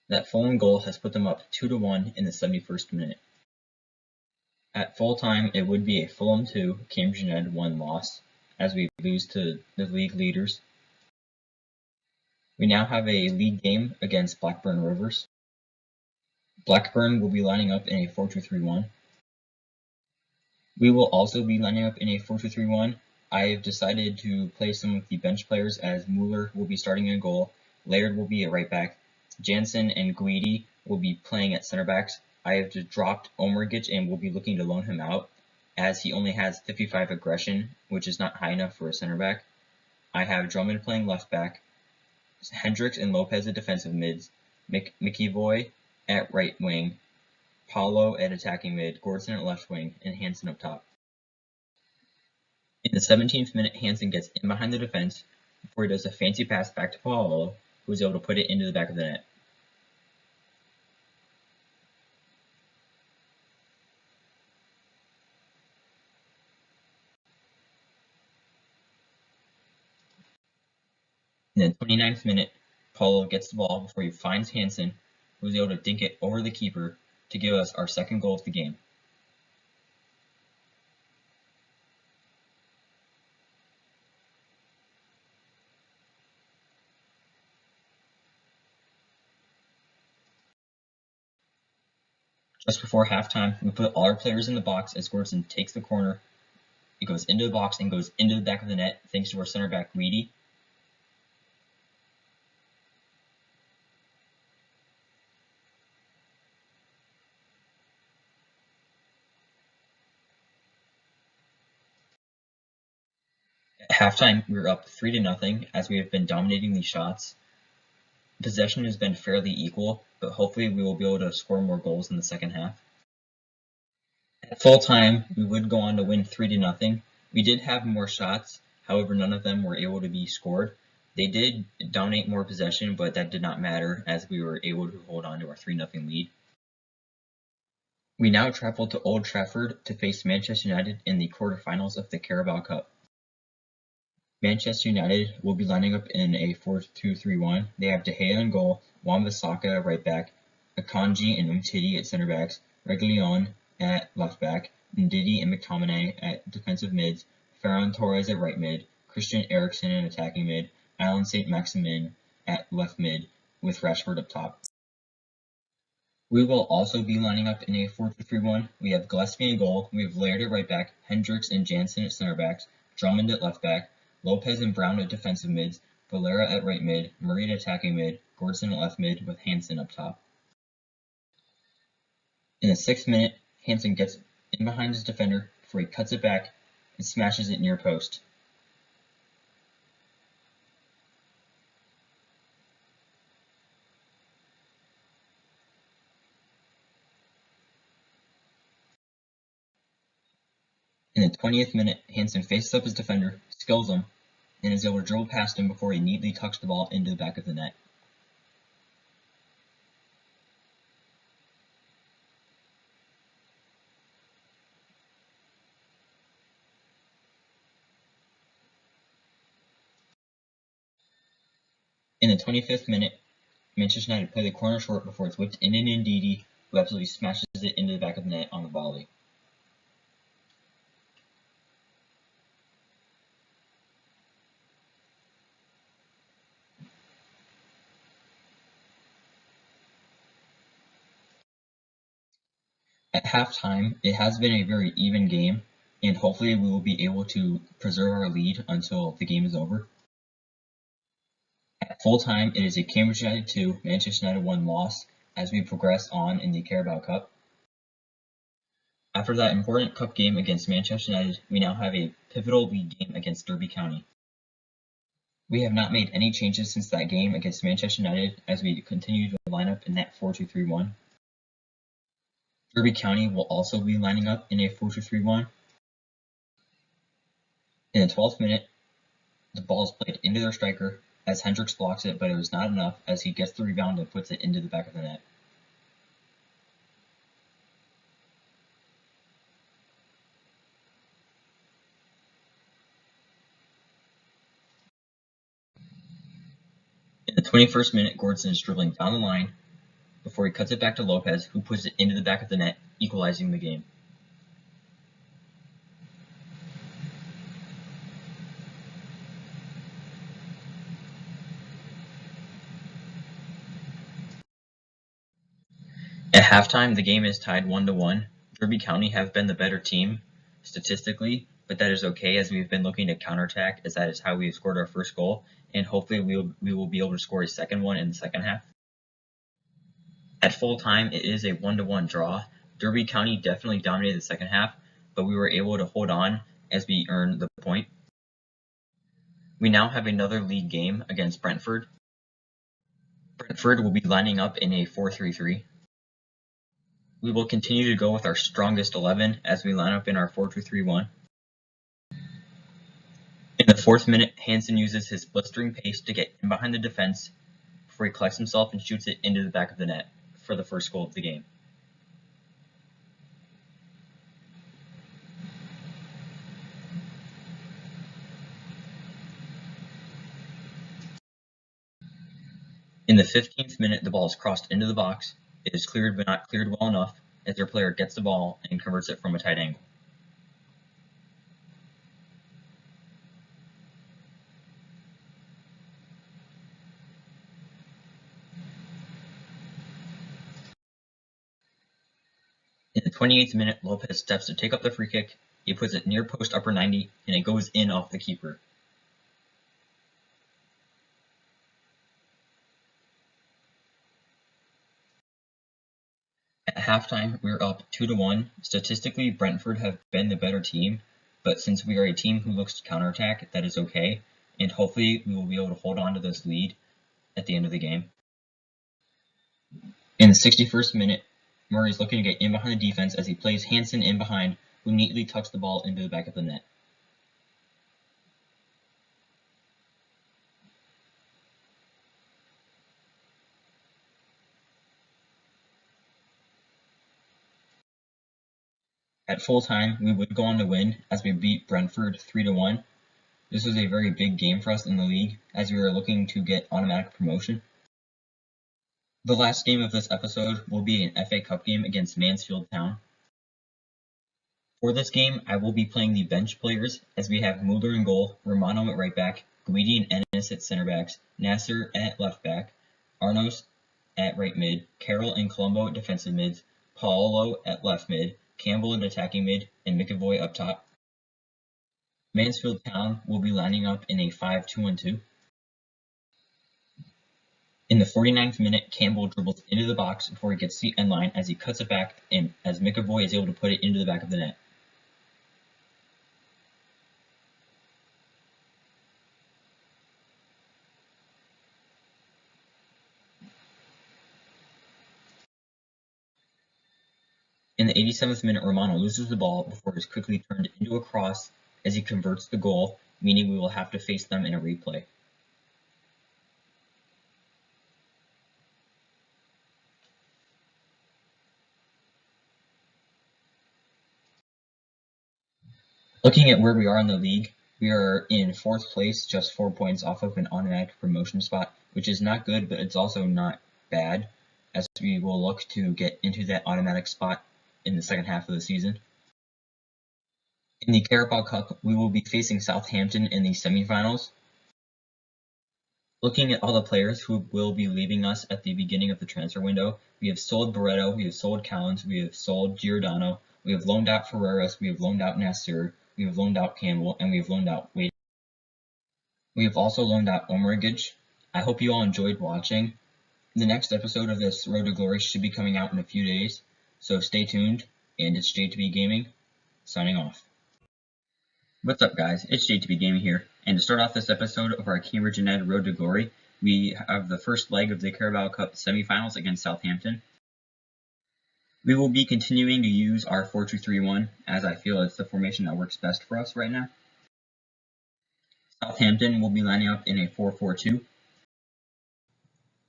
That Fulham goal has put them up 2-1 in the 71st minute. At full time, it would be a Fulham 2, Cambridge United 1 loss, as we lose to the league leaders. We now have a league game against Blackburn Rovers. Blackburn will be lining up in a 4-2-3-1. We will also be lining up in a 4-2-3-1. I have decided to play some of the bench players, as Mueller will be starting in goal, Laird will be at right back, Jansen and Guidi will be playing at center backs. I have just dropped Omergic and will be looking to loan him out, as he only has 55 aggression, which is not high enough for a center back. I have Drummond playing left back, Hendricks and Lopez at defensive mids, McEvoy at right wing, Paulo at attacking mid, Gordson at left wing, and Hansen up top. In the 17th minute, Hansen gets in behind the defense before he does a fancy pass back to Paulo, who is able to put it into the back of the net. In the 29th minute, Paulo gets the ball before he finds Hansen, who is able to dink it over the keeper to give us our second goal of the game. Just before halftime, we put all our players in the box as Gordson takes the corner. It goes into the box and goes into the back of the net thanks to our center back, Guidi. At halftime, we were up 3-0 as we have been dominating these shots. Possession has been fairly equal, but hopefully we will be able to score more goals in the second half. At full time, we would go on to win 3-0. We did have more shots, however none of them were able to be scored. They did dominate more possession, but that did not matter as we were able to hold on to our 3-0 lead. We now travel to Old Trafford to face Manchester United in the quarterfinals of the Carabao Cup. Manchester United will be lining up in a 4-2-3-1. They have De Gea in goal, Wan-Bissaka at right back, Akanji and Umtiti at center backs, Reguilón at left back, Ndidi and McTominay at defensive mids, Ferran Torres at right mid, Christian Eriksen in attacking mid, Alan Saint-Maximin at left mid, with Rashford up top. We will also be lining up in a 4-2-3-1. We have Gillespie in goal, we have Laird at right back, Hendricks and Jansen at center backs, Drummond at left back, Lopez and Brown at defensive mids, Valera at right mid, Murray at attacking mid, Gordson at left mid with Hansen up top. In the 6th minute, Hansen gets in behind his defender before he cuts it back and smashes it near post. In the 20th minute, Hansen faces up his defender, skills him, and is able to dribble past him before he neatly tucks the ball into the back of the net. In the 25th minute, Manchester United play the corner short before it's whipped in and Ndidi, who absolutely smashes it into the back of the net on the volley. At halftime, it has been a very even game, and hopefully we will be able to preserve our lead until the game is over. At full time, it is a Cambridge United 2, Manchester United 1 loss as we progress on in the Carabao Cup. After that important cup game against Manchester United, we now have a pivotal league game against Derby County. We have not made any changes since that game against Manchester United as we continue to line up in that 4-2-3-1. Derby County will also be lining up in a 4-2-3-1. In the 12th minute, the ball is played into their striker as Hendricks blocks it, but it was not enough as he gets the rebound and puts it into the back of the net. In the 21st minute, Gordson is dribbling down the line before he cuts it back to Lopez, who puts it into the back of the net, equalizing the game. At halftime, the game is tied 1-1. Derby County have been the better team statistically, but that is okay as we've been looking to counterattack, as that is how we have scored our first goal, and hopefully we will be able to score a second one in the second half. At full time, it is a 1-1 draw. Derby County definitely dominated the second half, but we were able to hold on as we earned the point. We now have another league game against Brentford. Brentford will be lining up in a 4-3-3. We will continue to go with our strongest 11 as we line up in our 4-2-3-1. In the 4th minute, Hansen uses his blistering pace to get in behind the defense before he collects himself and shoots it into the back of the net for the first goal of the game. In the 15th minute, the ball is crossed into the box. It is cleared but not cleared well enough as their player gets the ball and converts it from a tight angle. In the 28th minute, Lopez steps to take up the free kick. He puts it near post upper 90 and it goes in off the keeper. At halftime, we were up 2-1. Statistically, Brentford have been the better team, but since we are a team who looks to counterattack, that is okay, and hopefully we will be able to hold on to this lead at the end of the game. In the 61st minute, Murray is looking to get in behind the defense as he plays Hansen in behind, who neatly tucks the ball into the back of the net. At full time, we would go on to win as we beat Brentford 3-1. This was a very big game for us in the league as we were looking to get automatic promotion. The last game of this episode will be an FA Cup game against Mansfield Town. For this game, I will be playing the bench players as we have Muller in goal, Romano at right back, Guidi and Ennis at center backs, Nasser at left back, Arnos at right mid, Carroll and Colombo at defensive mids, Paolo at left mid, Campbell at attacking mid, and McAvoy up top. Mansfield Town will be lining up in a 5-2-1-2. In the 49th minute, Campbell dribbles into the box before he gets to the end line as he cuts it back and as McAvoy is able to put it into the back of the net. In the 87th minute, Romano loses the ball before it is quickly turned into a cross as he converts the goal, meaning we will have to face them in a replay. Looking at where we are in the league, we are in 4th place, just 4 points off of an automatic promotion spot, which is not good, but it's also not bad, as we will look to get into that automatic spot in the second half of the season. In the Carabao Cup, we will be facing Southampton in the semifinals. Looking at all the players who will be leaving us at the beginning of the transfer window, we have sold Barreto, we have sold Callens, we have sold Giordano, we have loaned out Ferreras, we have loaned out Nasser, we have loaned out Campbell, and we have loaned out Wade. We have also loaned out Omrigic. I hope you all enjoyed watching. The next episode of this Road to Glory should be coming out in a few days, so stay tuned, and it's J2B Gaming, signing off. What's up guys, it's J2B Gaming here, and to start off this episode of our Cambridge United Road to Glory, we have the first leg of the Carabao Cup semifinals against Southampton. We will be continuing to use our 4-2-3-1 as I feel it's the formation that works best for us right now. Southampton will be lining up in a 4-4-2. In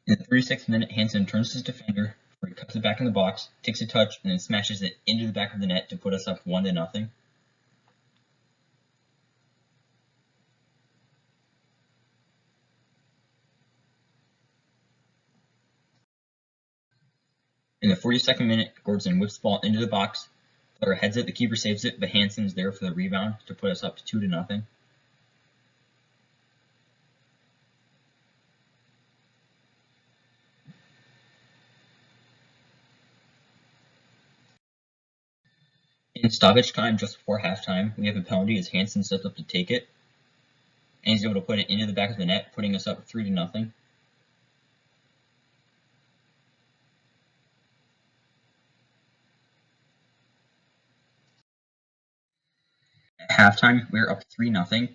the 36th minute, Hansen turns his defender, where he cuts it back in the box, takes a touch, and then smashes it into the back of the net to put us up 1-0. In the 42nd minute, Gordon whips the ball into the box. Player heads it, the keeper saves it, but Hansen is there for the rebound to put us up to 2-0. In stoppage time, just before halftime, we have a penalty as Hansen steps up to take it, and he's able to put it into the back of the net, putting us up 3-0. At halftime, we're up 3-0.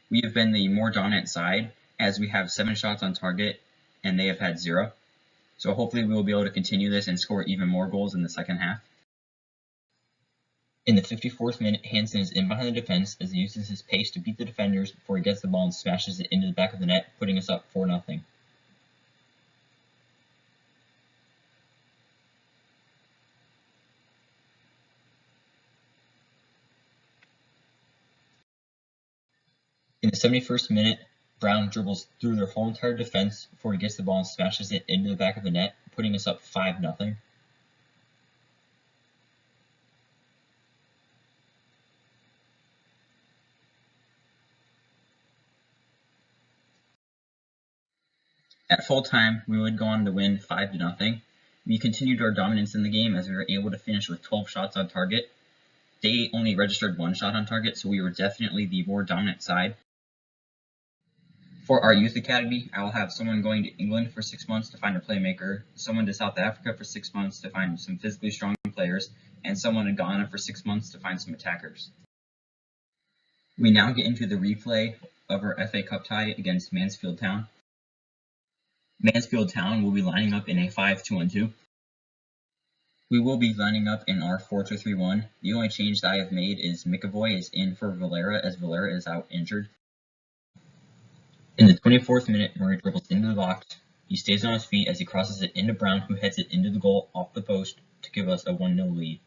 We have been the more dominant side, as we have 7 shots on target, and they have had 0. So hopefully we will be able to continue this and score even more goals in the second half. In the 54th minute, Hansen is in behind the defense as he uses his pace to beat the defenders before he gets the ball and smashes it into the back of the net, putting us up 4-0. In the 71st minute, Brown dribbles through their whole entire defense before he gets the ball and smashes it into the back of the net, putting us up 5-0. At full time, we would go on to win 5-0. We continued our dominance in the game as we were able to finish with 12 shots on target. They only registered 1 shot on target, so we were definitely the more dominant side. For our youth academy, I will have someone going to England for 6 months to find a playmaker, someone to South Africa for 6 months to find some physically strong players, and someone in Ghana for 6 months to find some attackers. We now get into the replay of our FA Cup tie against Mansfield Town. Mansfield Town will be lining up in a 5-2-1-2. We will be lining up in our 4-2-3-1. The only change that I have made is McAvoy is in for Valera, as Valera is out injured. In the 24th minute, Murray dribbles into the box. He stays on his feet as he crosses it into Brown, who heads it into the goal off the post to give us a 1-0 lead.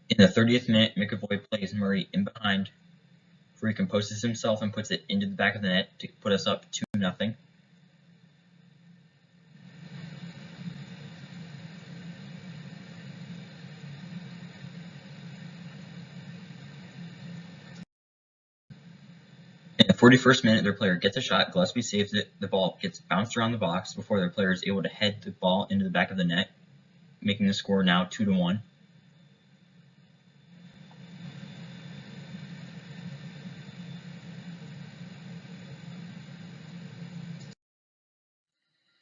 In the 30th minute, McAvoy plays Murray in behind, where he composes himself and puts it into the back of the net to put us up 2-0. In the 41st minute, their player gets a shot, Gillespie saves it, the ball gets bounced around the box before their player is able to head the ball into the back of the net, making the score now 2-1.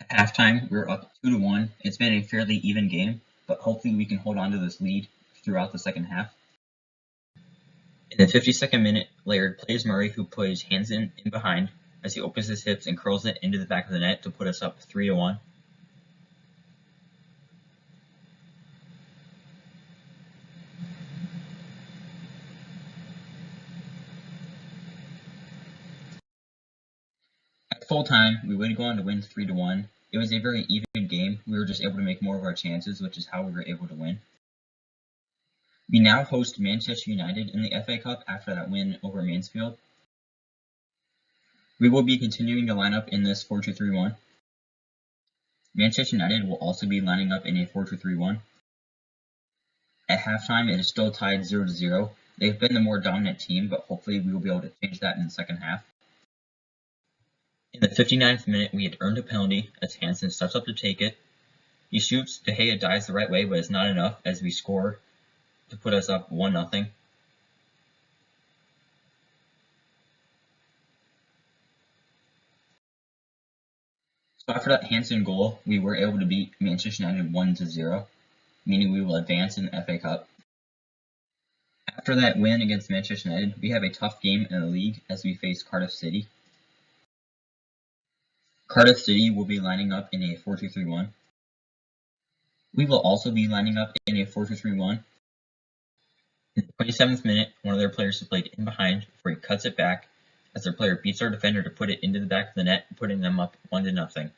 At halftime, we were up 2-1. It's been a fairly even game, but hopefully we can hold on to this lead throughout the second half. In the 52nd minute, Laird plays Murray, who plays hands in behind as he opens his hips and curls it into the back of the net to put us up 3-1. At full time, we would go on to win 3-1. It was a very even game. We were just able to make more of our chances, which is how we were able to win. We now host Manchester United in the FA Cup after that win over Mansfield. We will be continuing to line up in this 4-2-3-1. Manchester United will also be lining up in a 4-2-3-1. At halftime, it is still tied 0-0. They've been the more dominant team, but hopefully we will be able to change that in the second half. In the 59th minute, we had earned a penalty as Hansen steps up to take it. He shoots, De Gea dives the right way, but it's not enough as we score to put us up 1-0. So after that Hansen goal, we were able to beat Manchester United 1-0, meaning we will advance in the FA Cup. After that win against Manchester United, we have a tough game in the league as we face Cardiff City. Cardiff City will be lining up in a 4-2-3-1. We will also be lining up in a 4-2-3-1. In the 27th minute, one of their players is played in behind before he cuts it back as their player beats our defender to put it into the back of the net, putting them up 1-0.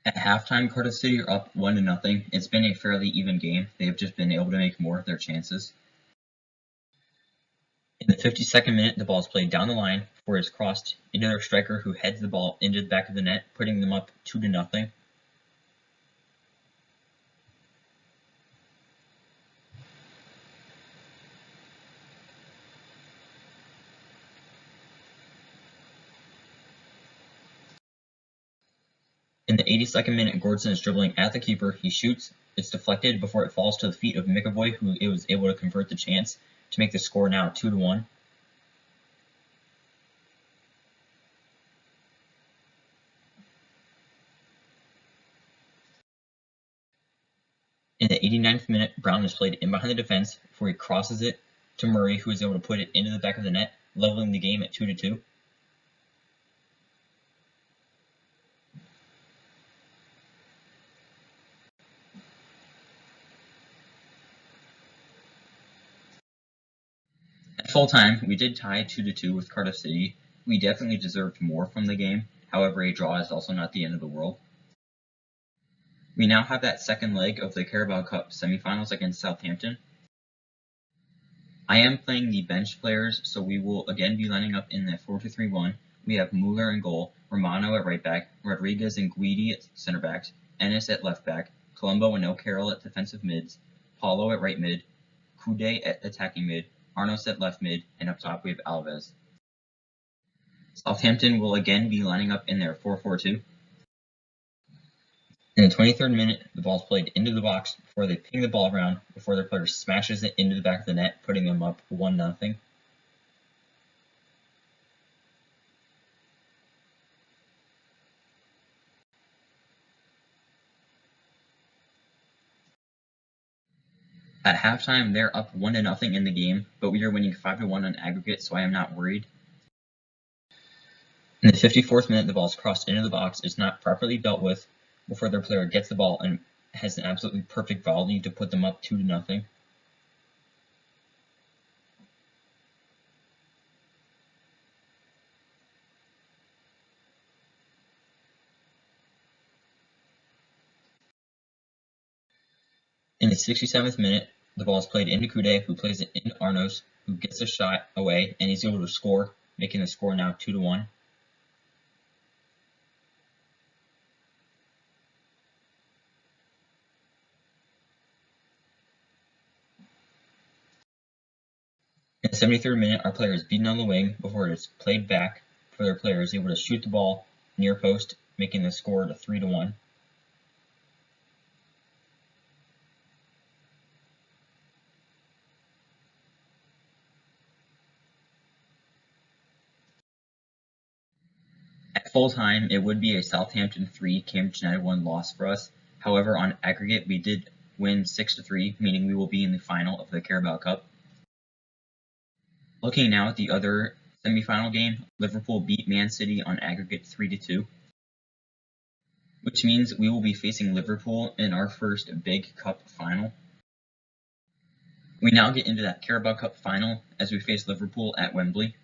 At halftime, Cardiff City are up 1-0. It's been a fairly even game. They have just been able to make more of their chances. In the 52nd minute, the ball is played down the line before it's crossed into their striker, who heads the ball into the back of the net, putting them up 2-0. In the 82nd minute, Gordson is dribbling at the keeper. He shoots. It's deflected before it falls to the feet of McAvoy, who was able to convert the chance to make the score now 2-1. In the 89th minute, Brown is played in behind the defense before he crosses it to Murray, who is able to put it into the back of the net, leveling the game at 2-2. At full time, we did tie 2-2 with Cardiff City. We definitely deserved more from the game. However, a draw is also not the end of the world. We now have that second leg of the Carabao Cup semifinals against Southampton. I am playing the bench players, so we will again be lining up in the 4-2-3-1. We have Muller in goal, Romano at right back, Rodriguez and Guidi at center backs, Ennis at left back, Colombo and O'Carroll at defensive mids, Paulo at right mid, Kude at attacking mid, Arnos at left mid, and up top we have Alves. Southampton will again be lining up in their 4-4-2. In the 23rd minute, the ball is played into the box before they ping the ball around before their player smashes it into the back of the net, putting them up 1-0. At halftime, they're up 1-0 in the game, but we are winning 5-1 on aggregate, so I am not worried. In the 54th minute, the ball is crossed into the box, is not properly dealt with before their player gets the ball and has an absolutely perfect volley to put them up 2-0. In the 67th minute, the ball is played into Kude, who plays it into Arnos, who gets a shot away, and he's able to score, making the score now 2-1. In the 73rd minute, our player is beaten on the wing before it is played back for their player is able to shoot the ball near post, making the score to 3-1. At full time, it would be a Southampton 3, Cambridge United 1 loss for us. However, on aggregate, we did win 6-3, meaning we will be in the final of the Carabao Cup. Looking now at the other semi-final game, Liverpool beat Man City on aggregate 3-2, which means we will be facing Liverpool in our first big cup final. We now get into that Carabao Cup final as we face Liverpool at Wembley.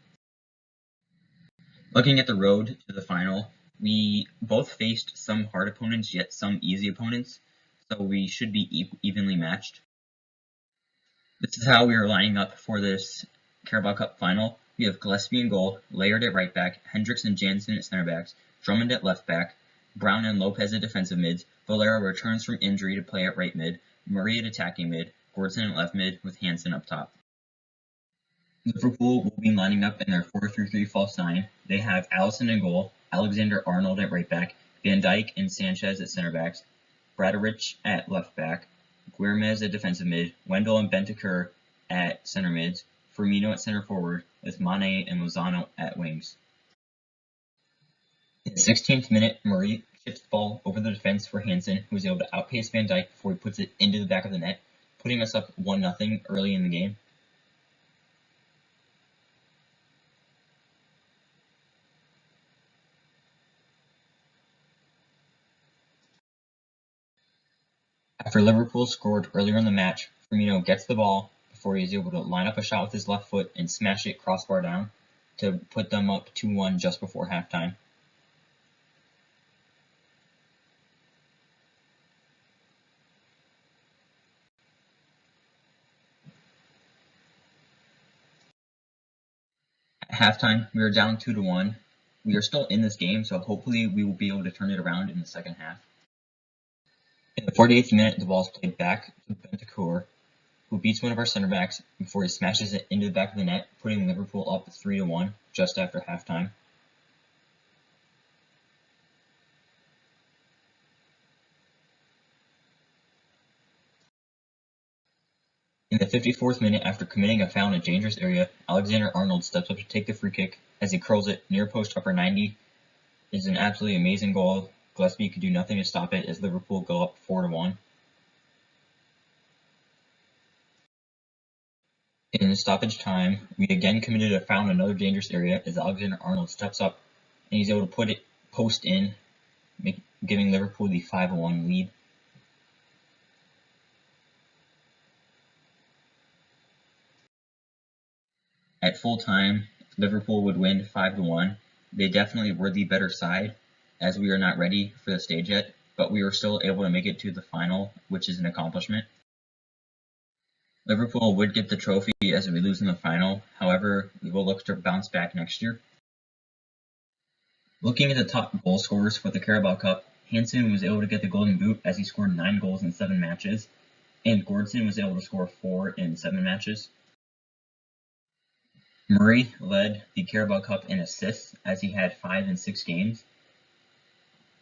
Looking at the road to the final, we both faced some hard opponents, yet some easy opponents, so we should be evenly matched. This is how we are lining up for this Carabao Cup final. We have Gillespie in goal, Laird at right back, Hendricks and Jansen at center backs, Drummond at left back, Brown and Lopez at defensive mids, Valera returns from injury to play at right mid, Murray at attacking mid, Gordon at left mid with Hansen up top. Liverpool will be lining up in their 4-3-3 false nine. They have Alisson in goal, Alexander-Arnold at right back, Van Dijk and Sanchez at center backs, Bradarich at left back, Guermez at defensive mid, Wendell and Bentancur at center mids, Firmino at center forward, with Mane and Lozano at wings. In the 16th minute, Murray chips the ball over the defense for Hansen, who is able to outpace Van Dijk before he puts it into the back of the net, putting us up 1-0 early in the game. After Liverpool scored earlier in the match, Firmino gets the ball before he is able to line up a shot with his left foot and smash it crossbar down to put them up 2-1 just before halftime. At halftime, we are down 2-1. We are still in this game, so hopefully we will be able to turn it around in the second half. In the 48th minute, the ball is played back to Bentancur, who beats one of our center backs before he smashes it into the back of the net, putting Liverpool up 3-1 just after halftime. In the 54th minute, after committing a foul in a dangerous area, Alexander-Arnold steps up to take the free kick as he curls it near post upper 90. It is an absolutely amazing goal. Gillespie could do nothing to stop it as Liverpool go up 4-1. In stoppage time, we again committed a foul in another dangerous area as Alexander-Arnold steps up and he's able to put it post in, giving Liverpool the 5-1 lead. At full time, Liverpool would win 5-1. They definitely were the better side, as we are not ready for the stage yet, but we were still able to make it to the final, which is an accomplishment. Liverpool would get the trophy as we lose in the final, however, we will look to bounce back next year. Looking at the top goal scorers for the Carabao Cup, Hansen was able to get the Golden Boot as he scored 9 goals in 7 matches, and Gordon was able to score 4 in 7 matches. Murray led the Carabao Cup in assists as he had 5 in 6 games.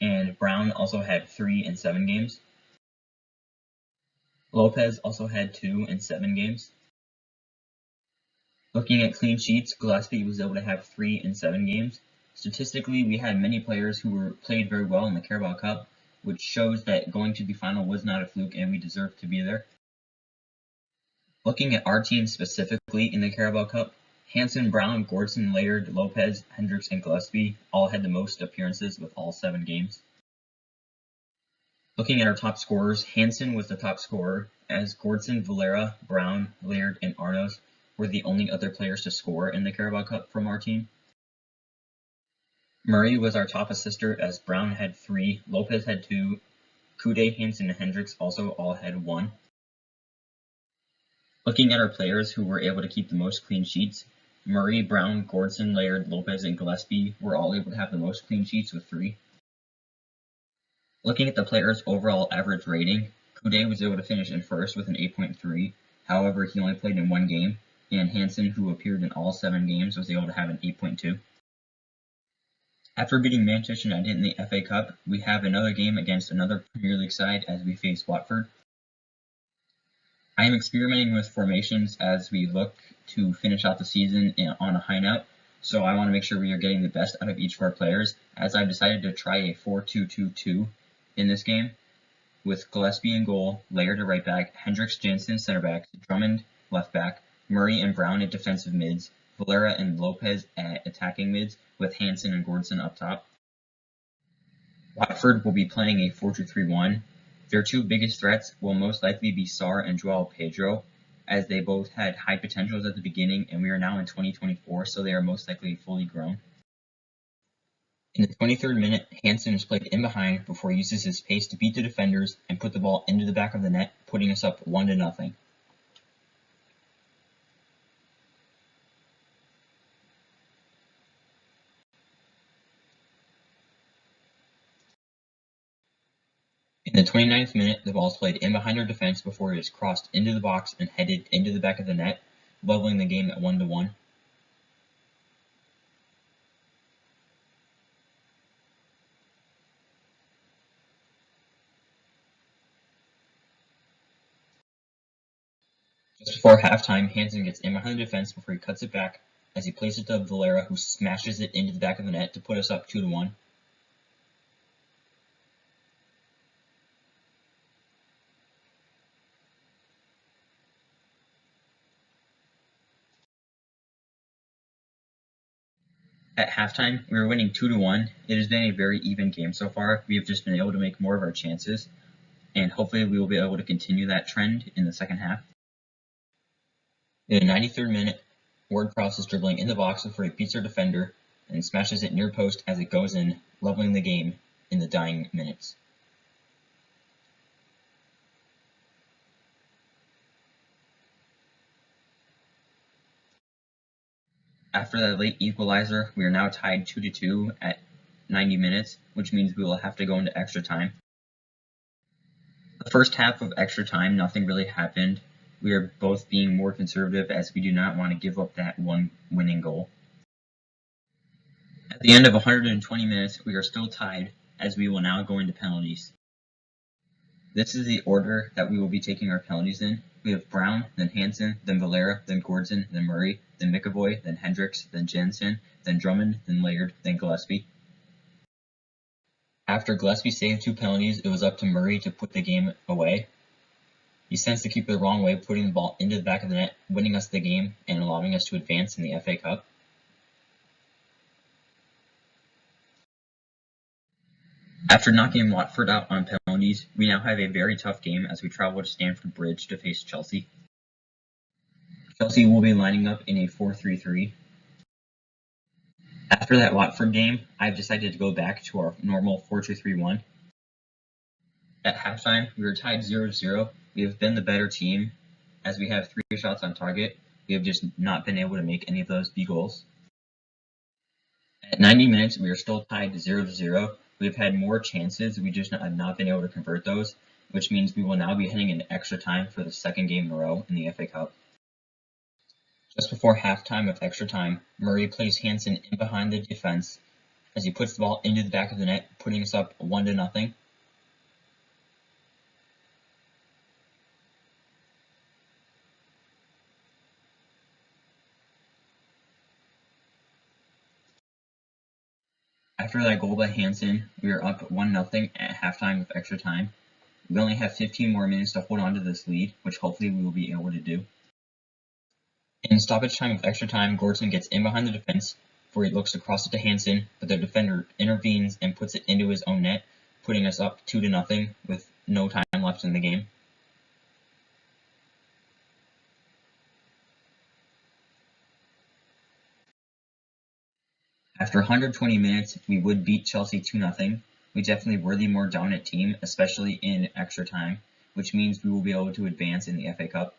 and Brown also had 3 in 7 games. Lopez also had 2 in 7 games. Looking at clean sheets, Gillespie was able to have 3 in 7 games. Statistically, we had many players who played very well in the Carabao Cup, which shows that going to the final was not a fluke and we deserved to be there. Looking at our team specifically in the Carabao Cup, Hansen, Brown, Gordson, Laird, Lopez, Hendricks, and Gillespie all had the most appearances with all 7 games. Looking at our top scorers, Hansen was the top scorer, as Gordson, Valera, Brown, Laird, and Arnos were the only other players to score in the Carabao Cup from our team. Murray was our top assister, as Brown had 3, Lopez had 2, Kude, Hansen, and Hendricks also all had 1. Looking at our players who were able to keep the most clean sheets, Murray, Brown, Gordson, Laird, Lopez, and Gillespie were all able to have the most clean sheets with 3. Looking at the player's overall average rating, Kude was able to finish in first with an 8.3, however he only played in 1 game, and Hansen, who appeared in all 7 games, was able to have an 8.2. After beating Manchester United in the FA Cup, we have another game against another Premier League side as we face Watford. I am experimenting with formations as we look to finish out the season on a high note, so I want to make sure we are getting the best out of each of our players, as I've decided to try a 4-2-2-2 in this game, with Gillespie in goal, Laird at right back, Hendricks, Jansen center back, Drummond left back, Murray and Brown at defensive mids, Valera and Lopez at attacking mids, with Hansen and Gordson up top. Watford will be playing a 4-2-3-1. Their 2 biggest threats will most likely be Sarr and Joao Pedro, as they both had high potentials at the beginning, and we are now in 2024, so they are most likely fully grown. In the 23rd minute, Hansen is played in behind before he uses his pace to beat the defenders and put the ball into the back of the net, putting us up 1-0. In the 29th minute, the ball is played in behind our defense before it is crossed into the box and headed into the back of the net, leveling the game at 1-1. Just before halftime, Hansen gets in behind the defense before he cuts it back as he plays it to Valera, who smashes it into the back of the net to put us up 2-1. At halftime, we were winning 2-1. It has been a very even game so far. We have just been able to make more of our chances, and hopefully we will be able to continue that trend in the second half. In the 93rd minute, Ward-Prowse is dribbling in the box before he beats our defender and smashes it near post as it goes in, leveling the game in the dying minutes. After that late equalizer, we are now tied 2-2 at 90 minutes, which means we will have to go into extra time. The first half of extra time, nothing really happened. We are both being more conservative as we do not want to give up that one winning goal. At the end of 120 minutes, we are still tied as we will now go into penalties. This is the order that we will be taking our penalties in. We have Brown, then Hansen, then Valera, then Gordson, then Murray, then McAvoy, then Hendricks, then Jansen, then Drummond, then Laird, then Gillespie. After Gillespie saved 2 penalties, it was up to Murray to put the game away. He sends the keeper the wrong way, putting the ball into the back of the net, winning us the game and allowing us to advance in the FA Cup. After knocking Watford out on penalties, we now have a very tough game as we travel to Stamford Bridge to face Chelsea. Chelsea will be lining up in a 4-3-3. After that Watford game, I've decided to go back to our normal 4-2-3-1. At halftime, we were tied 0-0. We have been the better team, as we have 3 shots on target. We have just not been able to make any of those be goals. At 90 minutes, we are still tied 0-0. We have had more chances, we just have not been able to convert those, which means we will now be heading into extra time for the 2nd game in a row in the FA Cup. Just before halftime of extra time, Murray plays Hansen in behind the defense as he puts the ball into the back of the net, putting us up 1-0. After that goal by Hansen, we are up 1-0 at halftime with extra time. We only have 15 more minutes to hold on to this lead, which hopefully we will be able to do. In stoppage time with extra time, Gordson gets in behind the defense, where he looks across it to Hansen, but the defender intervenes and puts it into his own net, putting us up 2-0 with no time left in the game. After 120 minutes, we would beat Chelsea 2-0. We definitely were the more dominant team, especially in extra time, which means we will be able to advance in the FA Cup.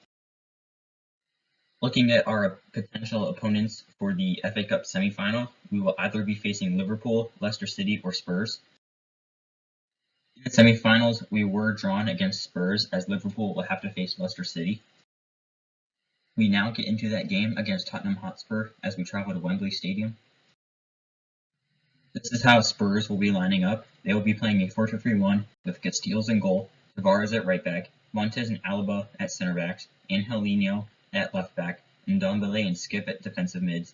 Looking at our potential opponents for the FA Cup semi-final, we will either be facing Liverpool, Leicester City, or Spurs. In the semi-finals, we were drawn against Spurs, as Liverpool will have to face Leicester City. We now get into that game against Tottenham Hotspur as we travel to Wembley Stadium. This is how Spurs will be lining up. They will be playing a 4-2-3-1 with Casteels in goal, Tavares at right back, Montes and Alaba at center backs, Angelino at left back, and Ndombele and Skip at defensive mids,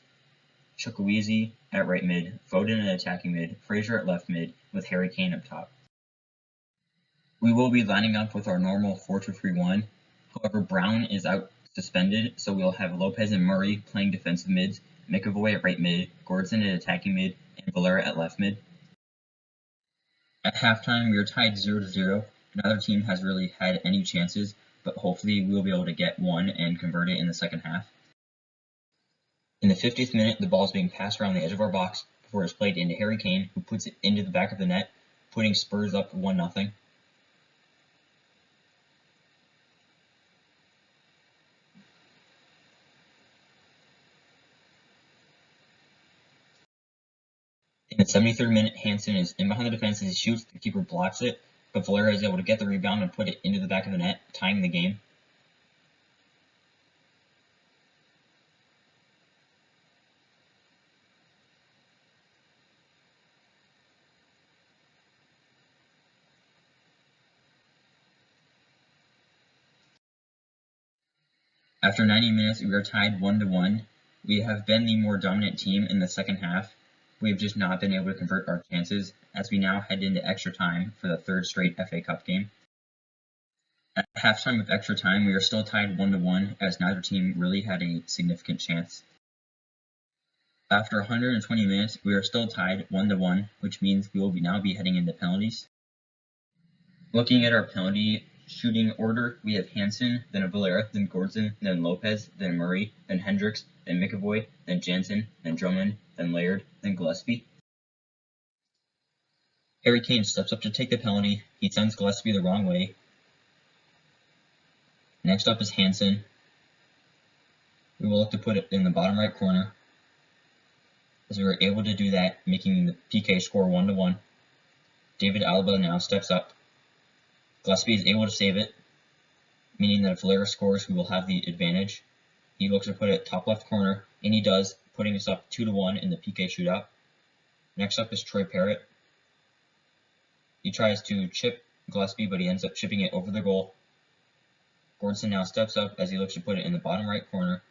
Chukwueze at right mid, Foden at attacking mid, Fraser at left mid, with Harry Kane up top. We will be lining up with our normal 4-2-3-1. However, Brown is out suspended, so we'll have Lopez and Murray playing defensive mids, McAvoy at right mid, Gordson at attacking mid, and Valera at left mid. At halftime, we are tied 0-0. Neither team has really had any chances, but hopefully we'll be able to get one and convert it in the second half. In the 50th minute, the ball is being passed around the edge of our box before it's played into Harry Kane, who puts it into the back of the net, putting Spurs up 1-0. In the 73rd minute, Hansen is in behind the defense as he shoots, the keeper blocks it, but Valera is able to get the rebound and put it into the back of the net, tying the game. After 90 minutes, we are tied 1-1. We have been the more dominant team in the second half. We have just not been able to convert our chances, as we now head into extra time for the third straight FA Cup game. At halftime with extra time, we are still tied 1-1, as neither team really had a significant chance. After 120 minutes, we are still tied 1-1, which means we will now be heading into penalties. Looking at our penalty shooting order, we have Hansen, then Valera, then Gordson, then Lopez, then Murray, then Hendricks, then McAvoy, then Jansen, then Drummond, then Laird, then Gillespie. Harry Kane steps up to take the penalty. He sends Gillespie the wrong way. Next up is Hansen. We will look to put it in the bottom right corner, as we were able to do that, making the PK score 1-1. David Alaba now steps up. Gillespie is able to save it, meaning that if Valera scores, we will have the advantage. He looks to put it top left corner, and he does, putting us up 2-1 in the PK shootout. Next up is Troy Parrott. He tries to chip Gillespie, but he ends up chipping it over the goal. Gordson now steps up as he looks to put it in the bottom right corner.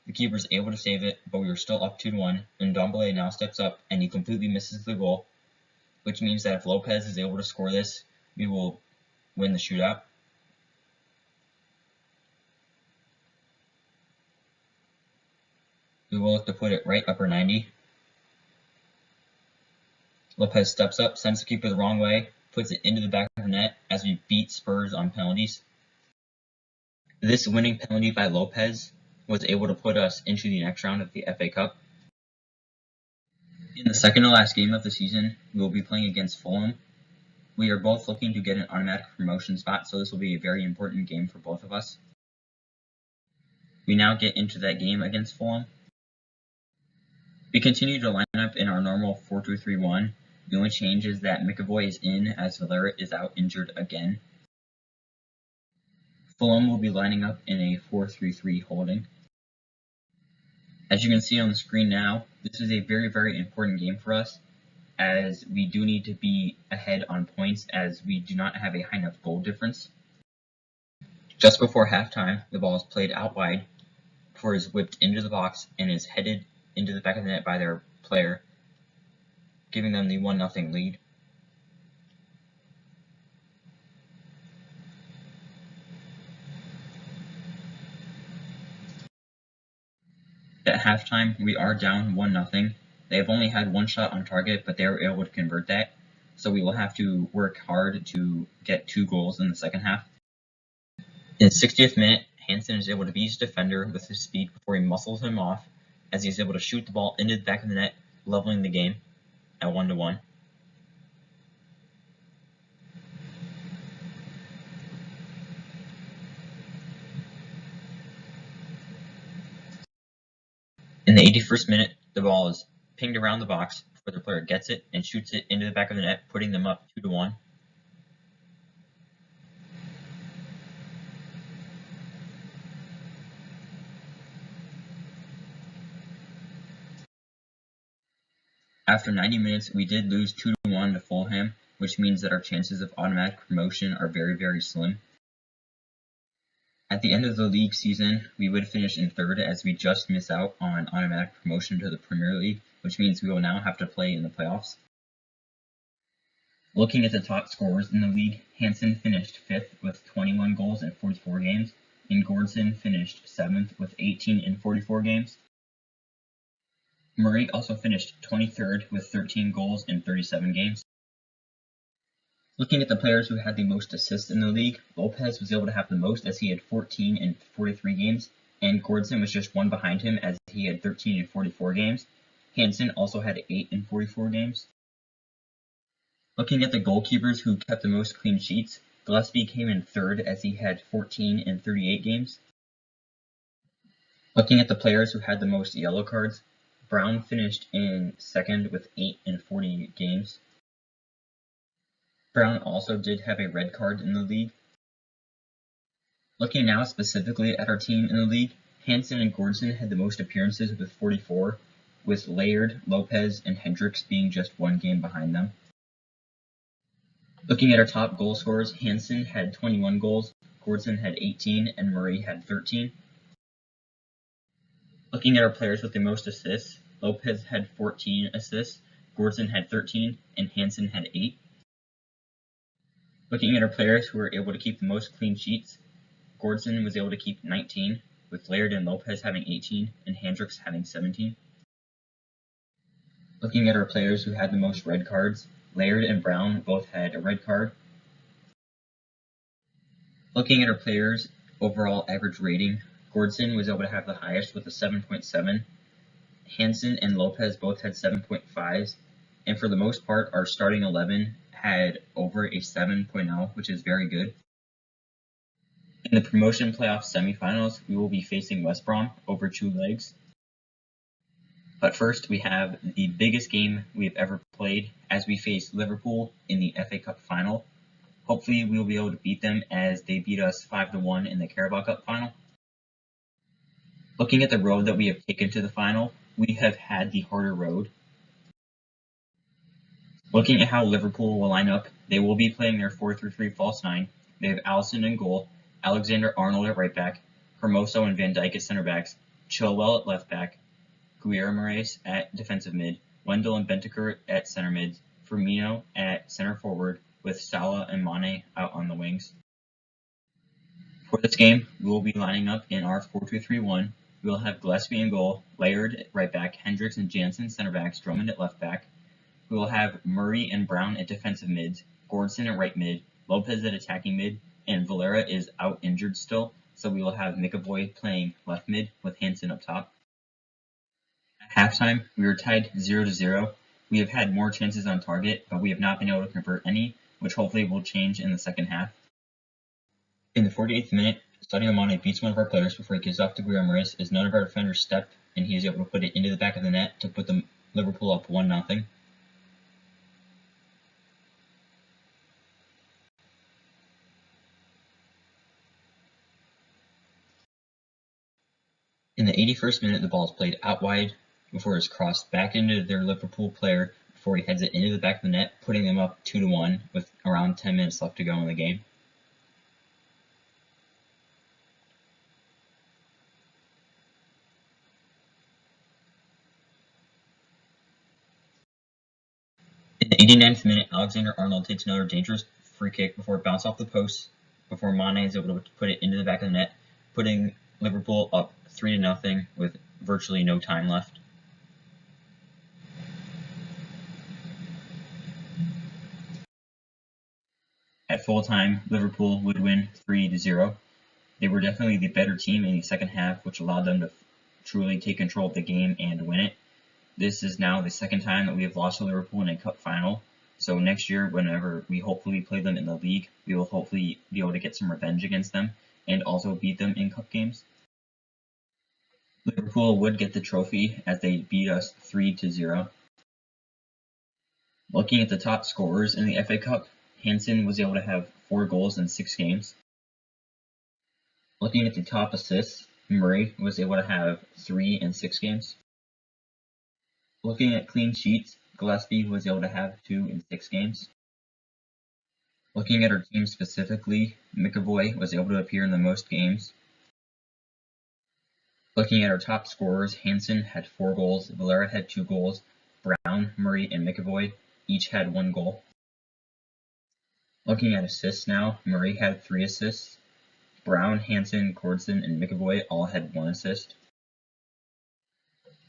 The keeper is able to save it, but we are still up 2-1, and Ndombele now steps up and he completely misses the goal, which means that if Lopez is able to score this, we will win the shootout. We will look to put it right upper 90. Lopez steps up, sends the keeper the wrong way, puts it into the back of the net as we beat Spurs on penalties. This winning penalty by Lopez was able to put us into the next round of the FA Cup. In the second to last game of the season, we will be playing against Fulham. We are both looking to get an automatic promotion spot, so this will be a very important game for both of us. We now get into that game against Fulham. We continue to line up in our normal 4-2-3-1. The only change is that McAvoy is in as Valera is out injured again. Fulham will be lining up in a 4-3-3 holding. As you can see on the screen now, this is a very, very important game for us, as we do need to be ahead on points as we do not have a high enough goal difference. Just before halftime, the ball is played out wide before it is whipped into the box and is headed into the back of the net by their player, giving them the 1-0 lead. At halftime, we are down 1-0. They have only had one shot on target, but they were able to convert that, so we will have to work hard to get 2 goals in the second half. In the 60th minute, Hansen is able to beat his defender with his speed before he muscles him off, as he is able to shoot the ball into the back of the net, leveling the game at 1-1. In the 81st minute, the ball is pinged around the box before the player gets it and shoots it into the back of the net, putting them up 2-1. After 90 minutes, we did lose 2-1 to Fulham, which means that our chances of automatic promotion are very, very slim. At the end of the league season, we would finish in 3rd as we just miss out on automatic promotion to the Premier League, which means we will now have to play in the playoffs. Looking at the top scorers in the league, Hansen finished 5th with 21 goals in 44 games, and Gordson finished 7th with 18 in 44 games. Murray also finished 23rd with 13 goals in 37 games. Looking at the players who had the most assists in the league, Lopez was able to have the most as he had 14 in 43 games, and Gordson was just one behind him as he had 13 in 44 games. Hansen also had 8 in 44 games. Looking at the goalkeepers who kept the most clean sheets, Gillespie came in 3rd as he had 14 in 38 games. Looking at the players who had the most yellow cards, Brown finished in 2nd with 8 in 40 games. Brown also did have a red card in the league. Looking now specifically at our team in the league, Hansen and Gordson had the most appearances with 44, with Laird, Lopez, and Hendricks being just one game behind them. Looking at our top goal scorers, Hansen had 21 goals, Gordson had 18, and Murray had 13. Looking at our players with the most assists, Lopez had 14 assists, Gordson had 13, and Hansen had 8. Looking at our players who were able to keep the most clean sheets, Gordson was able to keep 19, with Laird and Lopez having 18, and Hendricks having 17. Looking at our players who had the most red cards, Laird and Brown both had a red card. Looking at our players' overall average rating, Gordson was able to have the highest with a 7.7. Hansen and Lopez both had 7.5s, and for the most part, our starting 11 had over a 7.0, which is very good. In the promotion playoff semifinals, we will be facing West Brom over 2 legs. But first, we have the biggest game we have ever played as we face Liverpool in the FA Cup final. Hopefully, we will be able to beat them as they beat us 5-1 in the Carabao Cup final. Looking at the road that we have taken to the final, we have had the harder road. Looking at how Liverpool will line up, they will be playing their 4-3-3 false 9. They have Alisson in goal, Alexander-Arnold at right back, Hermoso and Van Dijk at center backs, Chilwell at left back, Guillermo's at defensive mid, Wendell and Bentancur at center mids, Firmino at center forward, with Salah and Mane out on the wings. For this game, we will be lining up in our 4-2-3-1. We will have Gillespie in goal, Laird at right back, Hendricks and Jansen center backs, Drummond at left back. We will have Murray and Brown at defensive mids, Gordson at right mid, Lopez at attacking mid, and Valera is out injured still, so we will have McAvoy playing left mid with Hansen up top. At halftime, we were tied 0-0. We have had more chances on target, but we have not been able to convert any, which hopefully will change in the second half. In the 48th minute, Sadio Mane beats one of our players before he gives off to Guillermo's as none of our defenders stepped, and he is able to put it into the back of the net to put the Liverpool up 1-0. In the 81st minute, the ball is played out wide before it's crossed back into their Liverpool player before he heads it into the back of the net, putting them up 2-1 with around 10 minutes left to go in the game. In the 89th minute, Alexander-Arnold takes another dangerous free kick before it bounced off the post, before Mane is able to put it into the back of the net, putting Liverpool up 3-0 with virtually no time left. At full time, Liverpool would win 3-0. They were definitely the better team in the second half, which allowed them to truly take control of the game and win it. This is now the second time that we have lost to Liverpool in a cup final. So next year, whenever we hopefully play them in the league, we will hopefully be able to get some revenge against them and also beat them in cup games. Liverpool would get the trophy as they beat us 3-0. Looking at the top scorers in the FA Cup, Hansen was able to have 4 goals in 6 games. Looking at the top assists, Murray was able to have 3 in 6 games. Looking at clean sheets, Gillespie was able to have 2 in 6 games. Looking at our team specifically, McAvoy was able to appear in the most games. Looking at our top scorers, Hansen had 4 goals, Valera had 2 goals, Brown, Murray, and McAvoy each had 1 goal. Looking at assists now, Murray had 3 assists. Brown, Hansen, Gordson, and McAvoy all had 1 assist.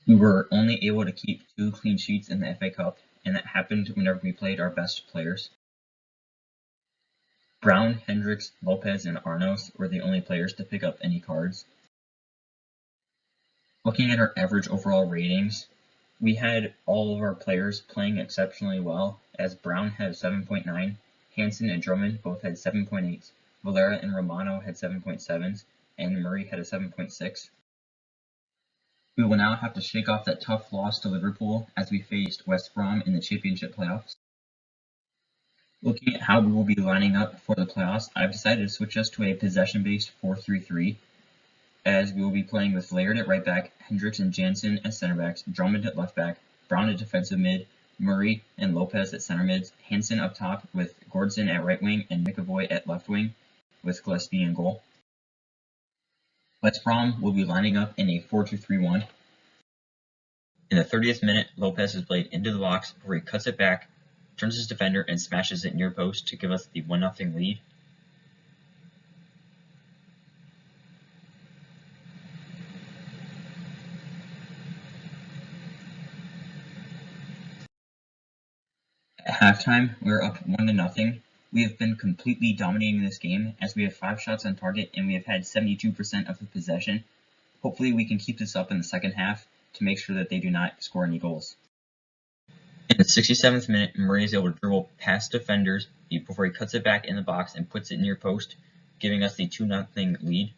We were only able to keep 2 clean sheets in the FA Cup, and that happened whenever we played our best players. Brown, Hendricks, Lopez, and Arnos were the only players to pick up any cards. Looking at our average overall ratings, we had all of our players playing exceptionally well, as Brown had 7.9, Hansen and Drummond both had 7.8s, Valera and Romano had 7.7s, and Murray had a 7.6. We will now have to shake off that tough loss to Liverpool as we faced West Brom in the Championship playoffs. Looking at how we will be lining up for the playoffs, I've decided to switch us to a possession-based 4-3-3, as we will be playing with Laird at right back, Hendricks and Jansen as center backs, Drummond at left back, Brown at defensive mid, Murray and Lopez at center mids, Hansen up top with Gordson at right wing and McAvoy at left wing with Gillespie in goal. West Brom will be lining up in a 4-2-3-1. In the 30th minute, Lopez is played into the box before he cuts it back, turns his defender and smashes it near post to give us the 1-0 lead. At halftime, we are up 1-0. We have been completely dominating this game as we have 5 shots on target and we have had 72% of the possession. Hopefully we can keep this up in the second half to make sure that they do not score any goals. In the 67th minute, Murray is able to dribble past defenders before he cuts it back in the box and puts it near post, giving us the 2-0 lead.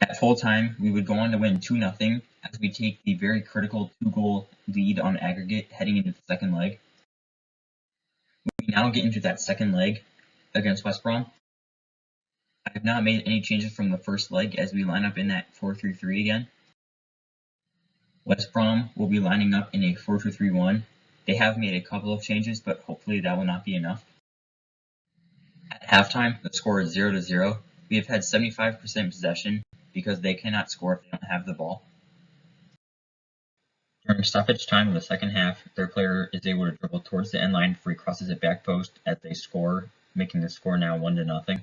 At full time, we would go on to win 2-0 as we take the very critical 2-goal lead on aggregate heading into the second leg. We now get into that second leg against West Brom. I have not made any changes from the first leg as we line up in that 4-3-3 again. West Brom will be lining up in a 4-2-3-1. They have made a couple of changes, but hopefully that will not be enough. At halftime, the score is 0-0. We have had 75% possession because they cannot score if they don't have the ball. During stoppage time of the second half, their player is able to dribble towards the end line before he crosses it back post as they score, making the score now 1-0.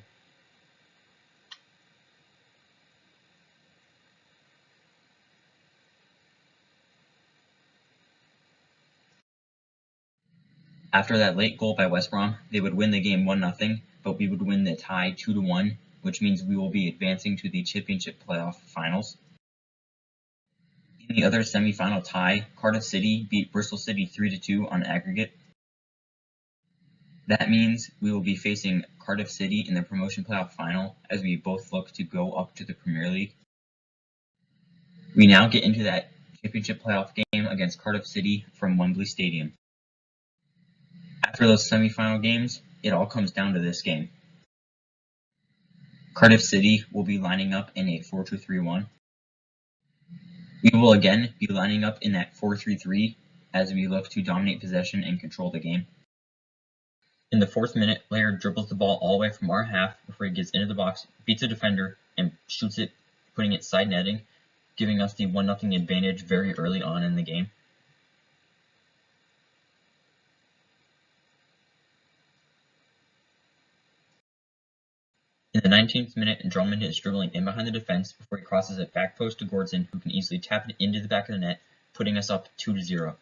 After that late goal by West Brom, they would win the game 1-0, but we would win the tie 2-1, which means we will be advancing to the Championship playoff finals. In the other semi-final tie, Cardiff City beat Bristol City 3-2 on aggregate. That means we will be facing Cardiff City in the promotion playoff final as we both look to go up to the Premier League. We now get into that Championship playoff game against Cardiff City from Wembley Stadium. After those semifinal games, it all comes down to this game. Cardiff City will be lining up in a 4-2-3-1. We will again be lining up in that 4-3-3 as we look to dominate possession and control the game. In the 4th minute, Laird dribbles the ball all the way from our half before he gets into the box, beats a defender, and shoots it, putting it side netting, giving us the 1-0 advantage very early on in the game. In the 19th minute, Drummond is dribbling in behind the defense before he crosses it back post to Gordson, who can easily tap it into the back of the net, putting us up 2-0.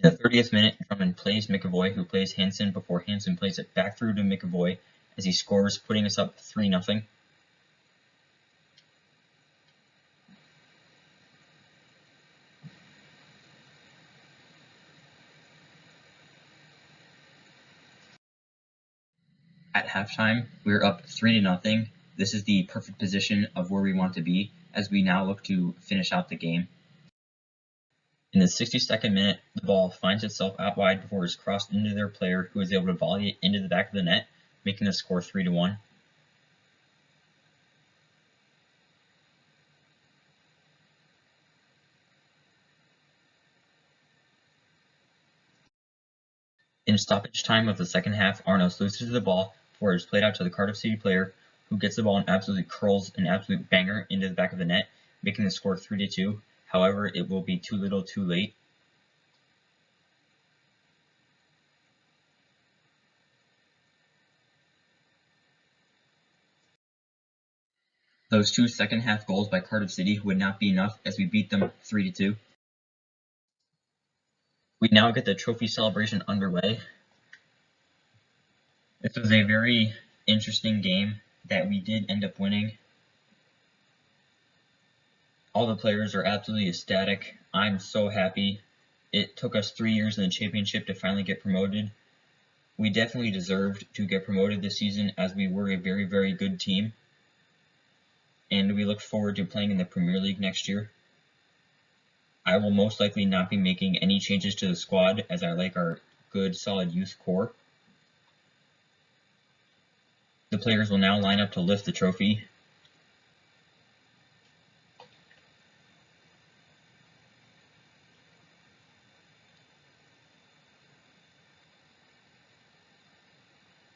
In the 30th minute, Drummond plays McAvoy, who plays Hansen before Hansen plays it back through to McAvoy as he scores, putting us up 3-0. At halftime, we are up 3-0. This is the perfect position of where we want to be as we now look to finish out the game. In the 62nd minute, the ball finds itself out wide before it's crossed into their player, who is able to volley it into the back of the net, making the score 3-1. In stoppage time of the second half, Arnos loses the ball before it is played out to the Cardiff City player, who gets the ball and absolutely curls an absolute banger into the back of the net, making the score 3-2. However, it will be too little too late. Those 2 second half goals by Cardiff City would not be enough as we beat them 3-2. We now get the trophy celebration underway. This was a very interesting game that we did end up winning. All the players are absolutely ecstatic. I'm so happy. It took us 3 years in the championship to finally get promoted. We definitely deserved to get promoted this season as we were a very, very good team. And we look forward to playing in the Premier League next year. I will most likely not be making any changes to the squad as I like our good, solid youth core. The players will now line up to lift the trophy.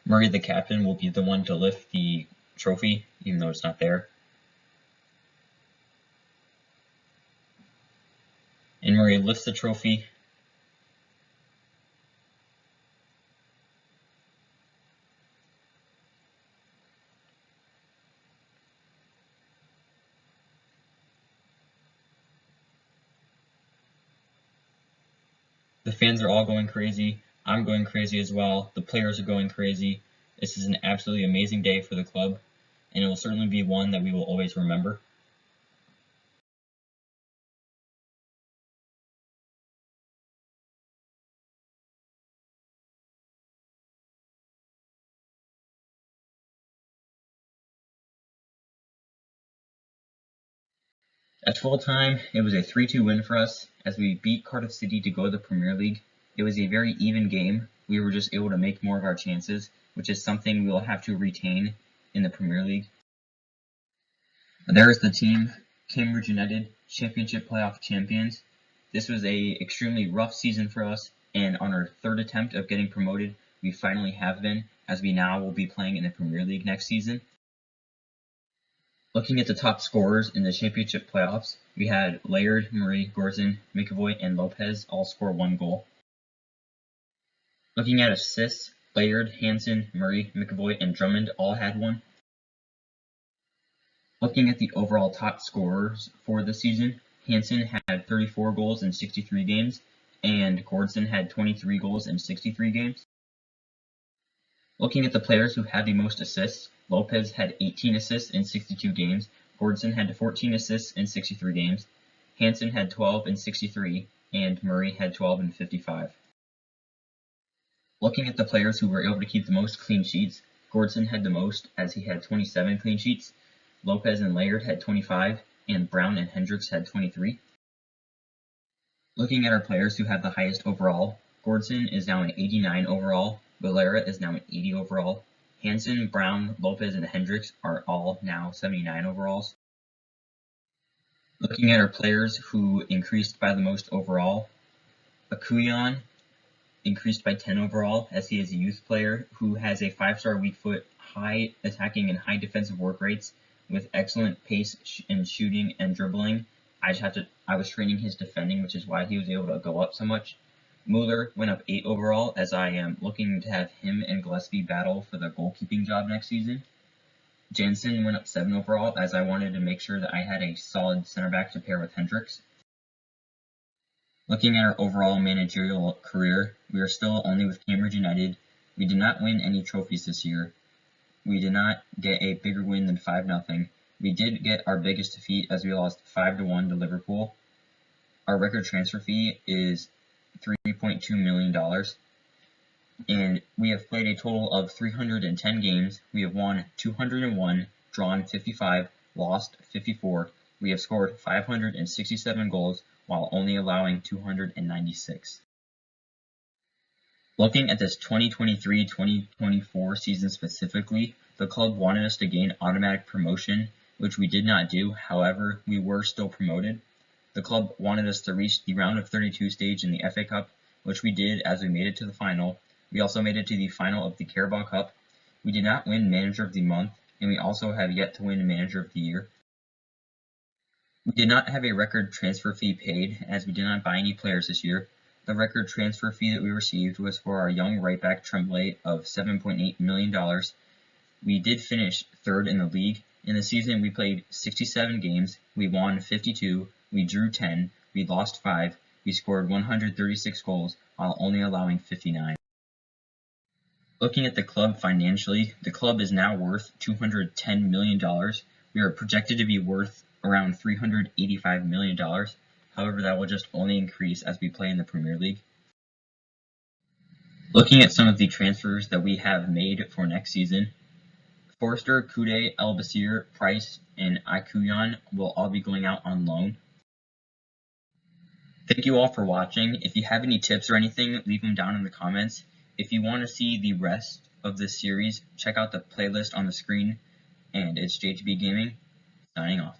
Murray, the captain, will be the one to lift the trophy, even though it's not there. And Murray lifts the trophy. The fans are all going crazy. I'm going crazy as well. The players are going crazy. This is an absolutely amazing day for the club, and it will certainly be one that we will always remember. At full time, it was a 3-2 win for us as we beat Cardiff City to go to the Premier League. It was a very even game. We were just able to make more of our chances, which is something we will have to retain in the Premier League. There is the team, Cambridge United, Championship Playoff champions. This was a extremely rough season for us, and on our 3rd attempt of getting promoted, we finally have been, as we now will be playing in the Premier League next season. Looking at the top scorers in the championship playoffs, we had Laird, Murray, Gordson, McAvoy, and Lopez all score 1 goal. Looking at assists, Laird, Hansen, Murray, McAvoy, and Drummond all had 1. Looking at the overall top scorers for the season, Hansen had 34 goals in 63 games, and Gordson had 23 goals in 63 games. Looking at the players who had the most assists, Lopez had 18 assists in 62 games, Gordson had 14 assists in 63 games, Hansen had 12 in 63, and Murray had 12 in 55. Looking at the players who were able to keep the most clean sheets, Gordson had the most as he had 27 clean sheets. Lopez and Laird had 25, and Brown and Hendricks had 23. Looking at our players who have the highest overall, Gordson is now an 89 overall, Valera is now an 80 overall, Hansen, Brown, Lopez, and Hendricks are all now 79 overalls. Looking at our players who increased by the most overall, Akuyan increased by 10 overall as he is a youth player who has a 5-star weak foot, high attacking and high defensive work rates with excellent pace and shooting and dribbling. I was training his defending, which is why he was able to go up so much. Mueller went up 8 overall as I am looking to have him and Gillespie battle for the goalkeeping job next season. Jansen went up 7 overall as I wanted to make sure that I had a solid center back to pair with Hendricks. Looking at our overall managerial career, we are still only with Cambridge United. We did not win any trophies this year. We did not get a bigger win than 5-0. We did get our biggest defeat as we lost 5-1 to Liverpool. Our record transfer fee is $3.2 million. And we have played a total of 310 games. We have won 201, drawn 55, lost 54. We have scored 567 goals while only allowing 296. Looking at this 2023-2024 season specifically, the club wanted us to gain automatic promotion, which we did not do. However, we were still promoted. The club wanted us to reach the round of 32 stage in the FA Cup, which we did as we made it to the final. We also made it to the final of the Carabao Cup. We did not win Manager of the Month, and we also have yet to win Manager of the Year. We did not have a record transfer fee paid, as we did not buy any players this year. The record transfer fee that we received was for our young right back Tremblay of $7.8 million. We did finish 3rd in the league. In the season, we played 67 games. We won 52. We drew 10. We lost 5. We scored 136 goals while only allowing 59. Looking at the club financially, the club is now worth $210 million. We are projected to be worth around $385 million. However, that will just only increase as we play in the Premier League. Looking at some of the transfers that we have made for next season, Forster, Kude, El Basir, Price, and Akuyan will all be going out on loan. Thank you all for watching. If you have any tips or anything, leave them down in the comments. If you want to see the rest of this series, check out the playlist on the screen. And it's JTB Gaming, signing off.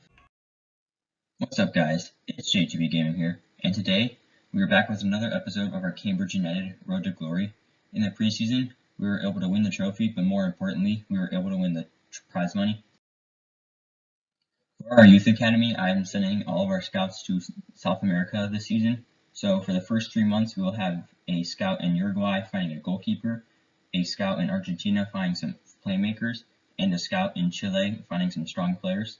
What's up guys, it's JTB Gaming here, and today we are back with another episode of our Cambridge United Road to Glory. In the preseason, we were able to win the trophy, but more importantly, we were able to win the prize money. For our youth academy, I am sending all of our scouts to South America this season. So for the first 3 months, we will have a scout in Uruguay finding a goalkeeper, a scout in Argentina finding some playmakers, and a scout in Chile finding some strong players.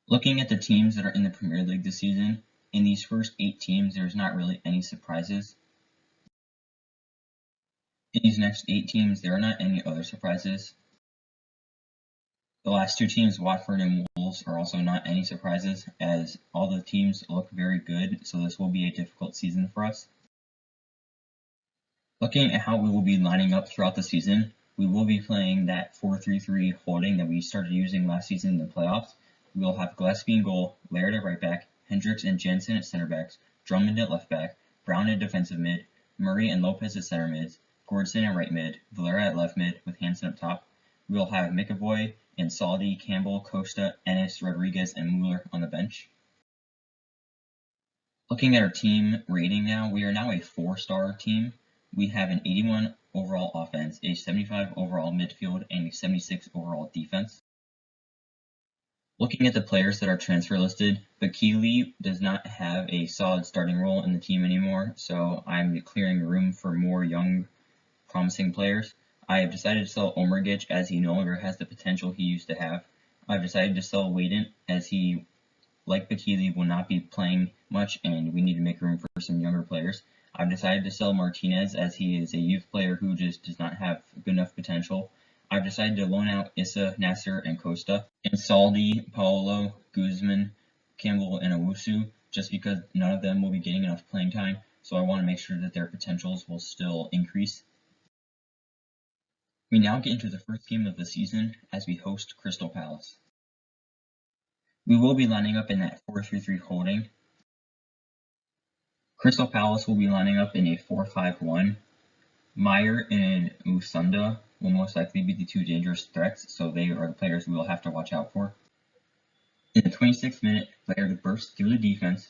Looking at the teams that are in the Premier League this season, in these first 8 teams, there's not really any surprises. In these next 8 teams, there are not any other surprises. The last 2 teams, Watford and Wolves, are also not any surprises, as all the teams look very good, so this will be a difficult season for us. Looking at how we will be lining up throughout the season, we will be playing that 4-3-3 holding that we started using last season in the playoffs. We will have Gillespie in goal, Laird at right back, Hendricks and Jensen at center backs, Drummond at left back, Brown at defensive mid, Murray and Lopez at center mids, Gordson at right mid, Valera at left mid with Hansen up top. We will have McAvoy and Saldi, Campbell, Costa, Ennis, Rodriguez, and Mueller on the bench. Looking at our team rating now, we are now a 4-star team. We have an 81 overall offense, a 75 overall midfield, and a 76 overall defense. Looking at the players that are transfer listed, Bakili does not have a solid starting role in the team anymore, so I'm clearing room for more young, promising players. I have decided to sell Omergic as he no longer has the potential he used to have. I've decided to sell Wadent as he, like Bakili, will not be playing much and we need to make room for some younger players. I've decided to sell Martinez as he is a youth player who just does not have good enough potential. I've decided to loan out Issa, Nasser, and Costa, and Saldi, Paolo, Guzman, Campbell, and Owusu, just because none of them will be getting enough playing time, so I want to make sure that their potentials will still increase. We now get into the first game of the season as we host Crystal Palace. We will be lining up in that 4-3-3 holding. Crystal Palace will be lining up in a 4-5-1. Meyer and Musonda will most likely be the two dangerous threats, so they are the players we will have to watch out for. In the 26th minute, Laird bursts through the defense,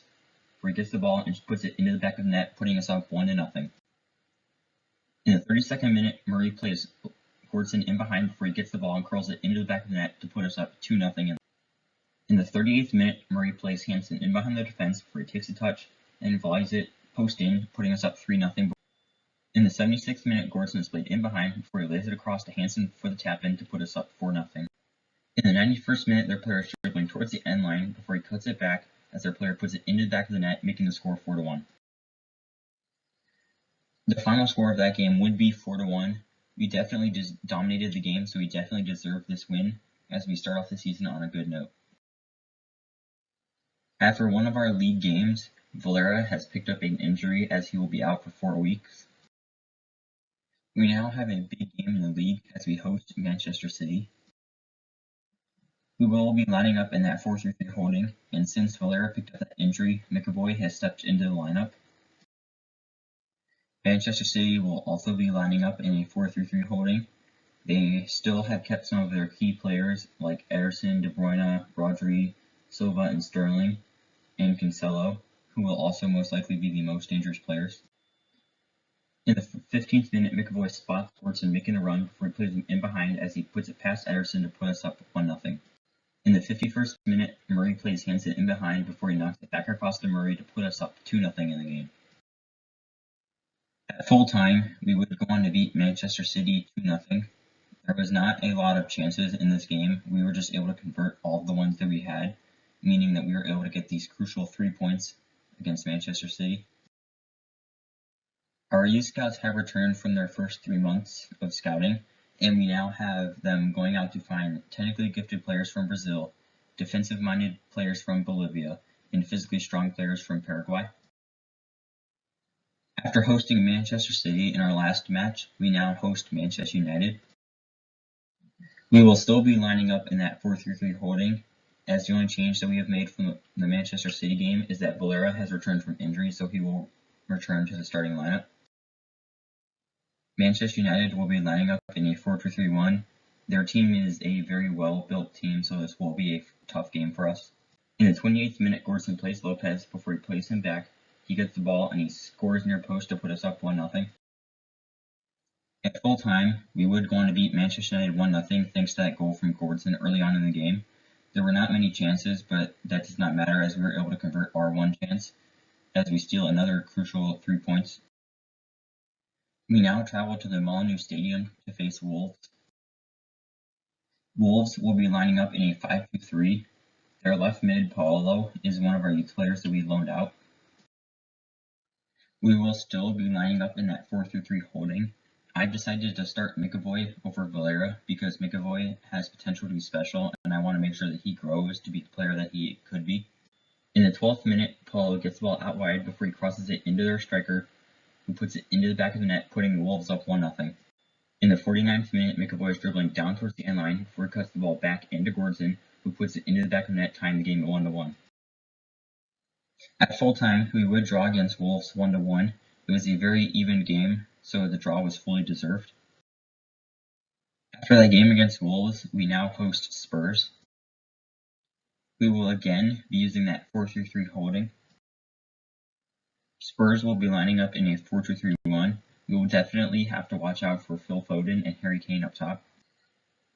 where he gets the ball and puts it into the back of the net, putting us up 1-0. In the 32nd minute, Murray plays Gordson in behind before he gets the ball and curls it into the back of the net to put us up 2-0. In the 38th minute, Murray plays Hansen in behind the defense before he takes a touch and volleys it post in, putting us up 3-0. In the 76th minute, Gordson is played in behind before he lays it across to Hansen for the tap-in to put us up 4-0. In the 91st minute, their player is dribbling towards the end line before he cuts it back as their player puts it into the back of the net, making the score 4-1. The final score of that game would be 4-1. We definitely just dominated the game, so we definitely deserve this win as we start off the season on a good note. After one of our league games, Valera has picked up an injury as he will be out for 4 weeks. We now have a big game in the league as we host Manchester City. We will be lining up in that 4-3-3 holding, and since Valera picked up that injury, McAvoy has stepped into the lineup. Manchester City will also be lining up in a 4-3-3 holding. They still have kept some of their key players like Ederson, De Bruyne, Rodri, Silva, and Sterling, and Cancelo, who will also most likely be the most dangerous players. In the 15th minute, McAvoy spots Gordson making a run before he plays him in behind as he puts it past Ederson to put us up 1-0. In the 51st minute, Murray plays Hansen in behind before he knocks it back across to Murray to put us up 2-0 in the game. At full time, we would go on to beat Manchester City 2-0. There was not a lot of chances in this game. We were just able to convert all of the ones that we had, meaning that we were able to get these crucial 3 points against Manchester City. Our youth scouts have returned from their first 3 months of scouting, and we now have them going out to find technically gifted players from Brazil, defensive-minded players from Bolivia, and physically strong players from Paraguay. After hosting Manchester City in our last match, we now host Manchester United. We will still be lining up in that 4-3-3 holding, as the only change that we have made from the Manchester City game is that Valera has returned from injury, so he will return to the starting lineup. Manchester United will be lining up in a 4-2-3-1. Their team is a very well-built team, so this will be a tough game for us. In the 28th minute, Gordson plays Lopez before he plays him back. He gets the ball and he scores near post to put us up 1-0. At full time, we would go on to beat Manchester United 1-0 thanks to that goal from Gordson early on in the game. There were not many chances, but that does not matter as we were able to convert our one chance as we steal another crucial 3 points. We now travel to the Molineux Stadium to face Wolves. Wolves will be lining up in a 5-2-3. Their left mid, Paolo, is one of our youth players that we loaned out. We will still be lining up in that 4-3-3 holding. I decided to start McAvoy over Valera because McAvoy has potential to be special, and I want to make sure that he grows to be the player that he could be. In the 12th minute, Paolo gets the ball out wide before he crosses it into their striker, who puts it into the back of the net, putting the Wolves up 1-0. In the 49th minute, McAvoy is dribbling down towards the end line before he cuts the ball back into Gordson, who puts it into the back of the net, tying the game at 1-1. At full time, we would draw against Wolves 1-1. It was a very even game, so the draw was fully deserved. After that game against Wolves, we now host Spurs. We will again be using that 4-3-3 holding. Spurs will be lining up in a 4-2-3-1. We will definitely have to watch out for Phil Foden and Harry Kane up top.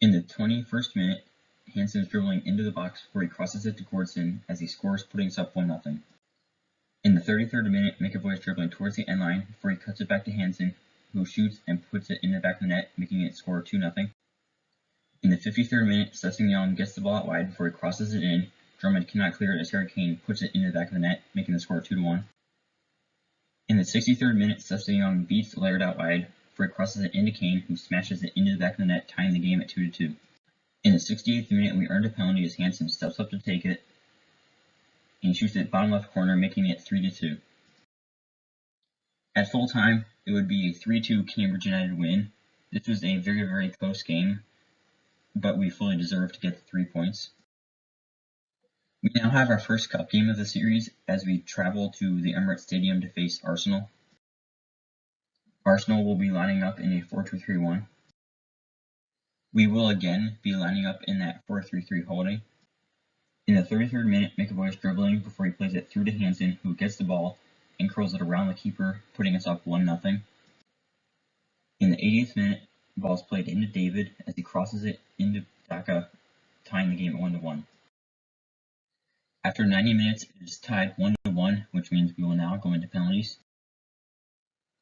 In the 21st minute, Hansen is dribbling into the box before he crosses it to Gordson as he scores, putting us up 1-0. In the 33rd minute, McAvoy is dribbling towards the end line before he cuts it back to Hansen, who shoots and puts it in the back of the net, making it score 2-0. In the 53rd minute, Sessegnon gets the ball out wide before he crosses it in. Drummond cannot clear it as Harry Kane puts it into the back of the net, making the score 2-1. In the 63rd minute, Sessegnon beats Laird out wide before he crosses it into Kane, who smashes it into the back of the net, tying the game at 2-2. In the 68th minute, we earned a penalty as Hansen steps up to take it, and he shoots it bottom left corner, making it 3-2. At full time, it would be a 3-2 Cambridge United win. This was a very, very close game, but we fully deserved to get the 3 points. We now have our first cup game of the series as we travel to the Emirates Stadium to face Arsenal. Arsenal will be lining up in a 4-2-3-1. We will again be lining up in that 4-3-3 holding. In the 33rd minute, McAvoy is dribbling before he plays it through to Hansen, who gets the ball and curls it around the keeper, putting us up 1-0. In the 80th minute, the ball is played into David as he crosses it into Daka, tying the game at 1-1. After 90 minutes, it is tied 1-1, which means we will now go into penalties.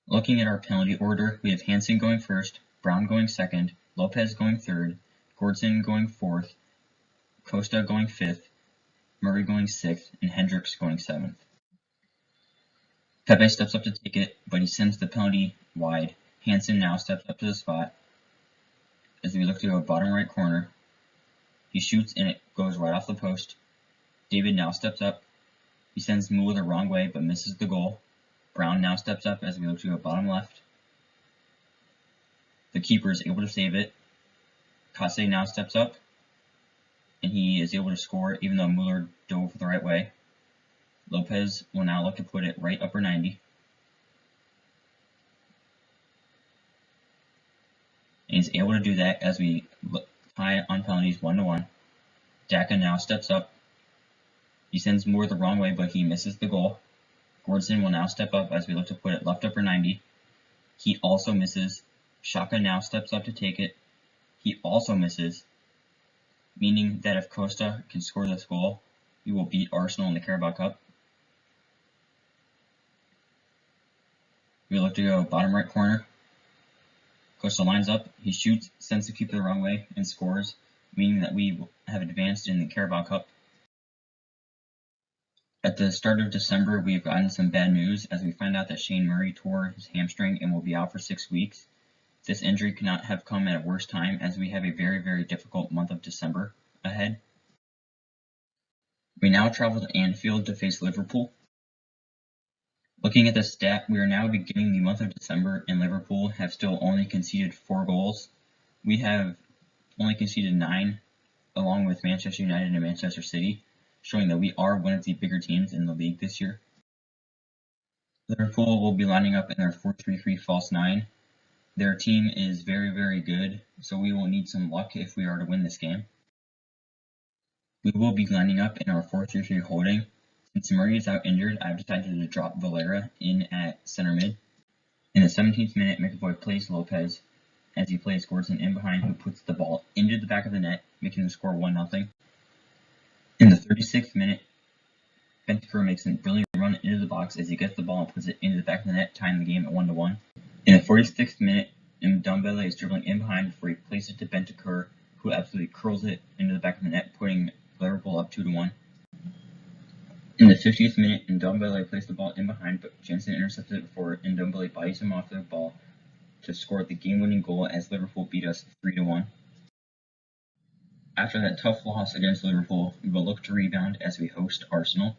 Looking at our penalty order, we have Hansen going first, Brown going second, Lopez going third, Gordson going fourth, Costa going fifth, Murray going sixth, and Hendricks going seventh. Pepe steps up to take it, but he sends the penalty wide. Hansen now steps up to the spot as we look to go bottom right corner. He shoots and it goes right off the post. David now steps up. He sends Muller the wrong way but misses the goal. Brown now steps up as we look to go bottom left. The keeper is able to save it. Kase now steps up and he is able to score even though Muller dove the right way. Lopez will now look to put it right upper 90. And he's able to do that as we tie on penalties 1-1. Daka now steps up. He sends Moore the wrong way, but he misses the goal. Gordson will now step up as we look to put it left upper 90. He also misses. Xhaka now steps up to take it. He also misses, meaning that if Costa can score this goal, we will beat Arsenal in the Carabao Cup. We look to go bottom right corner. Costa lines up, he shoots, sends the keeper the wrong way, and scores, meaning that we have advanced in the Carabao Cup. At the start of December, we have gotten some bad news as we find out that Shane Murray tore his hamstring and will be out for 6 weeks. This injury could not have come at a worse time as we have a very, very difficult month of December ahead. We now travel to Anfield to face Liverpool. Looking at the stat, we are now beginning the month of December and Liverpool have still only conceded 4 goals. We have only conceded 9 along with Manchester United and Manchester City, showing that we are one of the bigger teams in the league this year. Liverpool will be lining up in their 4-3-3 false 9. Their team is very, very good, so we will need some luck if we are to win this game. We will be lining up in our 4-3-3 holding. Since Murray is out injured, I've decided to drop Valera in at center mid. In the 17th minute, McAvoy plays Lopez as he plays Gordson in behind, who puts the ball into the back of the net, making the score 1-0. In the 36th minute, Bentancur makes a brilliant run into the box as he gets the ball and puts it into the back of the net, tying the game at 1-1. In the 46th minute, Ndombele is dribbling in behind before he plays it to Bentancur, who absolutely curls it into the back of the net, putting Liverpool up 2-1. In the 50th minute, Ndombele plays the ball in behind, but Jensen intercepts it before Ndombele bodies him off the ball to score the game-winning goal as Liverpool beat us 3-1. After that tough loss against Liverpool, we will look to rebound as we host Arsenal.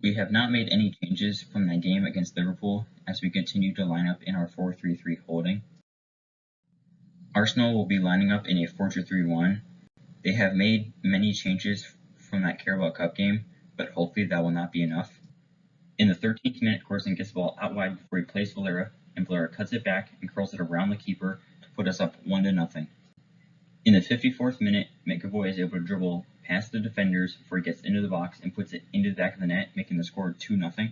We have not made any changes from that game against Liverpool as we continue to line up in our 4-3-3 holding. Arsenal will be lining up in a 4-2-3-1. They have made many changes from that Carabao Cup game, but hopefully that will not be enough. In the 13th minute, Gordson gets the ball out wide before he plays Valera, and Valera cuts it back and curls it around the keeper to put us up 1-0. In the 54th minute, McAvoy is able to dribble past the defenders before he gets into the box and puts it into the back of the net, making the score 2-0.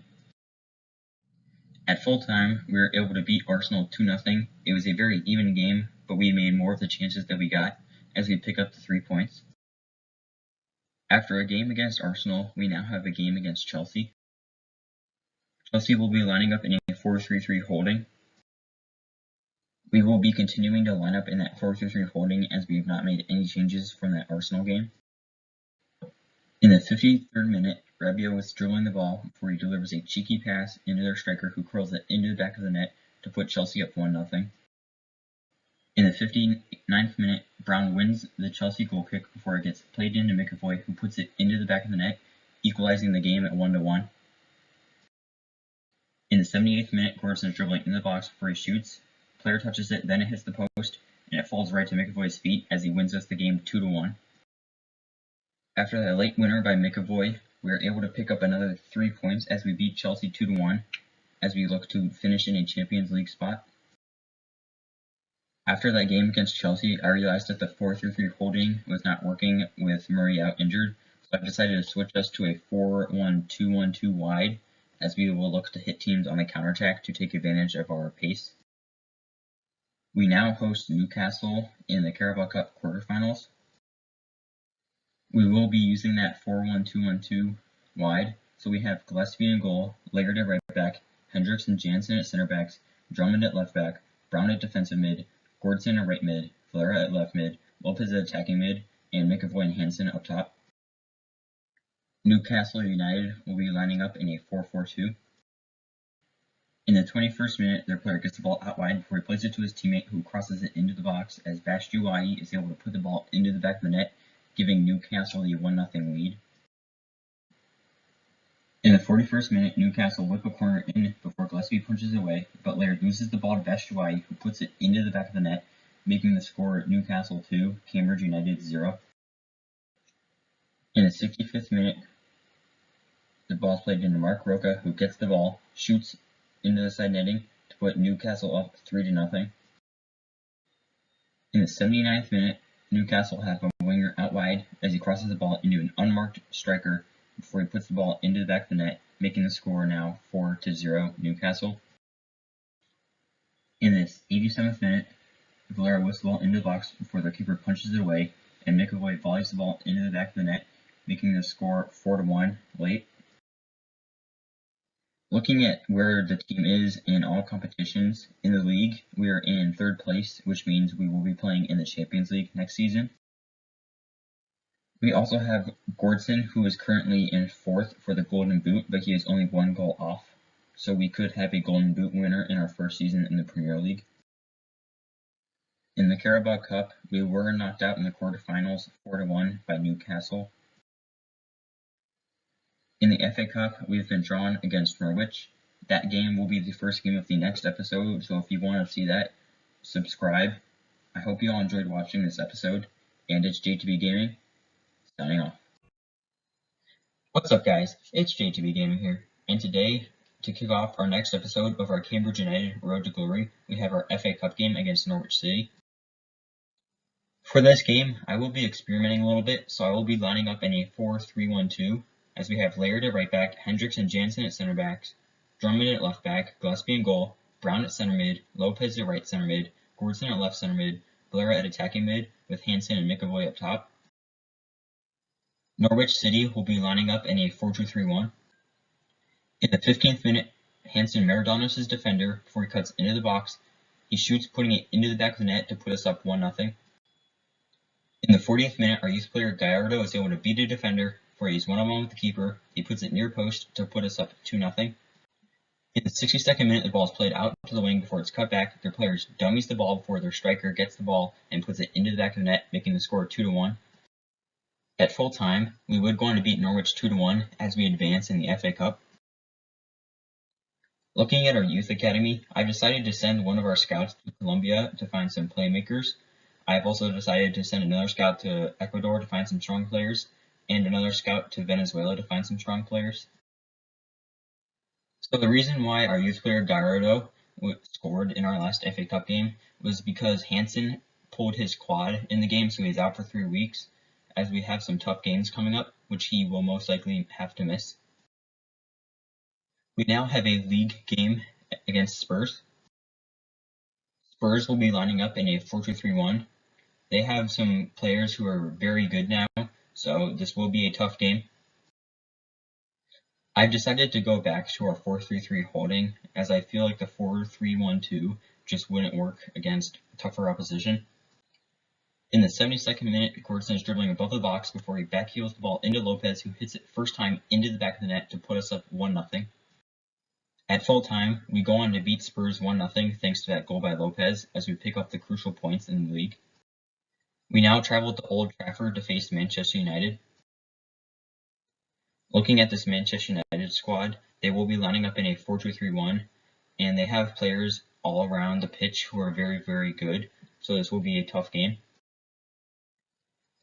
At full time, we were able to beat Arsenal 2-0. It was a very even game, but we made more of the chances that we got as we pick up the 3 points. After a game against Arsenal, we now have a game against Chelsea. Chelsea will be lining up in a 4-3-3 holding. We will be continuing to line up in that 4-3-3 holding as we have not made any changes from that Arsenal game. In the 53rd minute, Rabiot is dribbling the ball before he delivers a cheeky pass into their striker who curls it into the back of the net to put Chelsea up 1-0. In the 59th minute, Brown wins the Chelsea goal kick before it gets played into McAvoy, who puts it into the back of the net, equalizing the game at 1-1. In the 78th minute, Gordson is dribbling in the box before he shoots, player touches it, then it hits the post, and it falls right to McAvoy's feet as he wins us the game 2-1. After that late winner by McAvoy, we were able to pick up another 3 points as we beat Chelsea 2-1 as we look to finish in a Champions League spot. After that game against Chelsea, I realized that the 4-3-3 holding was not working with Murray out injured, so I decided to switch us to a 4-1-2-1-2 wide as we will look to hit teams on the counterattack to take advantage of our pace. We now host Newcastle in the Carabao Cup quarterfinals. We will be using that 4-1-2-1-2 wide, so we have Gillespie in goal, Laird at right back, Hendricks and Jansen at center backs, Drummond at left back, Brown at defensive mid, Gordson at right mid, Valera at left mid, Lopez at attacking mid, and McAvoy and Hansen up top. Newcastle United will be lining up in a 4-4-2. In the 21st minute, their player gets the ball out wide before he plays it to his teammate who crosses it into the box as Batshuayi is able to put the ball into the back of the net, giving Newcastle the 1-0 lead. In the 41st minute, Newcastle whip a corner in before Gillespie punches it away, but Laird loses the ball to Batshuayi, who puts it into the back of the net, making the score Newcastle 2, Cambridge United 0. In the 65th minute, the ball is played into Mark Roca, who gets the ball, shoots into the side netting to put Newcastle up 3-0. In the 79th minute, Newcastle have a winger out wide as he crosses the ball into an unmarked striker before he puts the ball into the back of the net, making the score now 4-0 Newcastle. In this 87th minute, Valera whips the ball into the box before the keeper punches it away, and McAvoy volleys the ball into the back of the net, making the score 4-1 late. Looking at where the team is in all competitions in the league, we are in 3rd place, which means we will be playing in the Champions League next season. We also have Gordson, who is currently in 4th for the Golden Boot, but he is only 1 goal off, so we could have a Golden Boot winner in our first season in the Premier League. In the Carabao Cup, we were knocked out in the quarterfinals 4-1 by Newcastle. In the FA Cup, we've been drawn against Norwich. That game will be the first game of the next episode, so if you want to see that, subscribe. I hope you all enjoyed watching this episode, and it's JTB Gaming, signing off. What's up guys, it's JTB Gaming here, and today, to kick off our next episode of our Cambridge United Road to Glory, we have our FA Cup game against Norwich City. For this game, I will be experimenting a little bit, so I will be lining up in a 4-3-1-2, as we have Laird at right back, Hendricks and Jansen at center backs, Drummond at left back, Gillespie in goal, Brown at center mid, Lopez at right center mid, Gordson at left center mid, Valera at attacking mid, with Hansen and McAvoy up top. Norwich City will be lining up in a 4-2-3-1. In the 15th minute, Hansen Maradonas his defender before he cuts into the box. He shoots, putting it into the back of the net to put us up 1-0. In the 40th minute, our youth player Gallardo is able to beat a defender before he's one-on-one with the keeper. He puts it near post to put us up 2-0. In the 62nd minute, the ball is played out to the wing before it's cut back. Their players dummies the ball before their striker gets the ball and puts it into the back of the net, making the score 2-1. At full time, we would go on to beat Norwich 2-1 as we advance in the FA Cup. Looking at our youth academy, I've decided to send one of our scouts to Colombia to find some playmakers. I've also decided to send another scout to Ecuador to find some strong players, and another scout to Venezuela to find some strong players. So the reason why our youth player Gallardo scored in our last FA Cup game was because Hansen pulled his quad in the game, so he's out for 3 weeks, as we have some tough games coming up, which he will most likely have to miss. We now have a league game against Spurs. Spurs will be lining up in a 4-2-3-1. They have some players who are very good now, so this will be a tough game. I've decided to go back to our 4-3-3 holding, as I feel like the 4-3-1-2 just wouldn't work against tougher opposition. In the 72nd minute, Gordson is dribbling above the box before he backheels the ball into Lopez, who hits it first time into the back of the net to put us up 1-0. At full time, we go on to beat Spurs 1-0 thanks to that goal by Lopez, as we pick up the crucial points in the league. We now travel to Old Trafford to face Manchester United. Looking at this Manchester United squad, they will be lining up in a 4-2-3-1, and they have players all around the pitch who are very, very good, so this will be a tough game.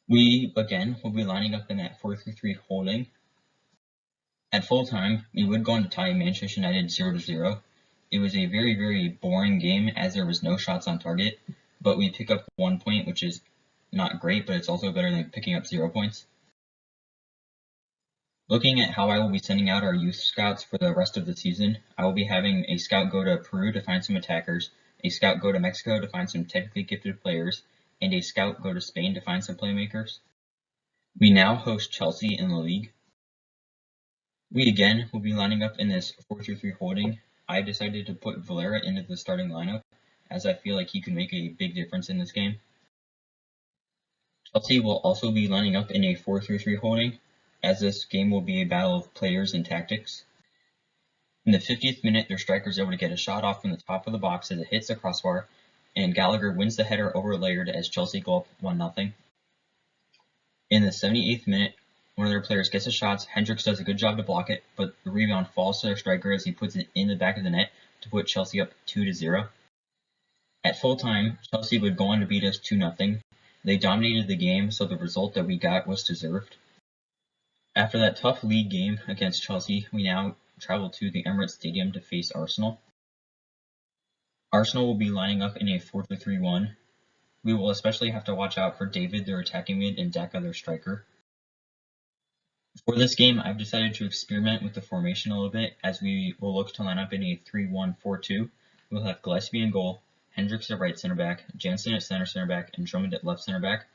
We, again, will be lining up in that 4-3-3 holding. At full time, we would go on to tie Manchester United 0-0. It was a very, very boring game as there was no shots on target, but we pick up 1 point, which is not great, but it's also better than picking up 0 points. Looking at how I will be sending out our youth scouts for the rest of the season, I will be having a scout go to Peru to find some attackers, a scout go to Mexico to find some technically gifted players, and a scout go to Spain to find some playmakers. We now host Chelsea in the league. We again will be lining up in this 4-3-3 holding. I decided to put Valera into the starting lineup as I feel like he can make a big difference in this game. Chelsea will also be lining up in a 4-3-3 holding, as this game will be a battle of players and tactics. In the 50th minute, their striker is able to get a shot off from the top of the box as it hits the crossbar, and Gallagher wins the header over Laird as Chelsea go up 1-0. In the 78th minute, one of their players gets a shot. Hendricks does a good job to block it, but the rebound falls to their striker as he puts it in the back of the net to put Chelsea up 2-0. At full time, Chelsea would go on to beat us 2-0. They dominated the game, so the result that we got was deserved. After that tough league game against Chelsea, we now travel to the Emirates Stadium to face Arsenal. Arsenal will be lining up in a 4-3-1. We will especially have to watch out for David, their attacking mid, and Daka, their striker. For this game, I've decided to experiment with the formation a little bit, as we will look to line up in a 3-1-4-2. We'll have Gillespie in goal, Hendricks at right center back, Jansen at center back, and Drummond at left center back.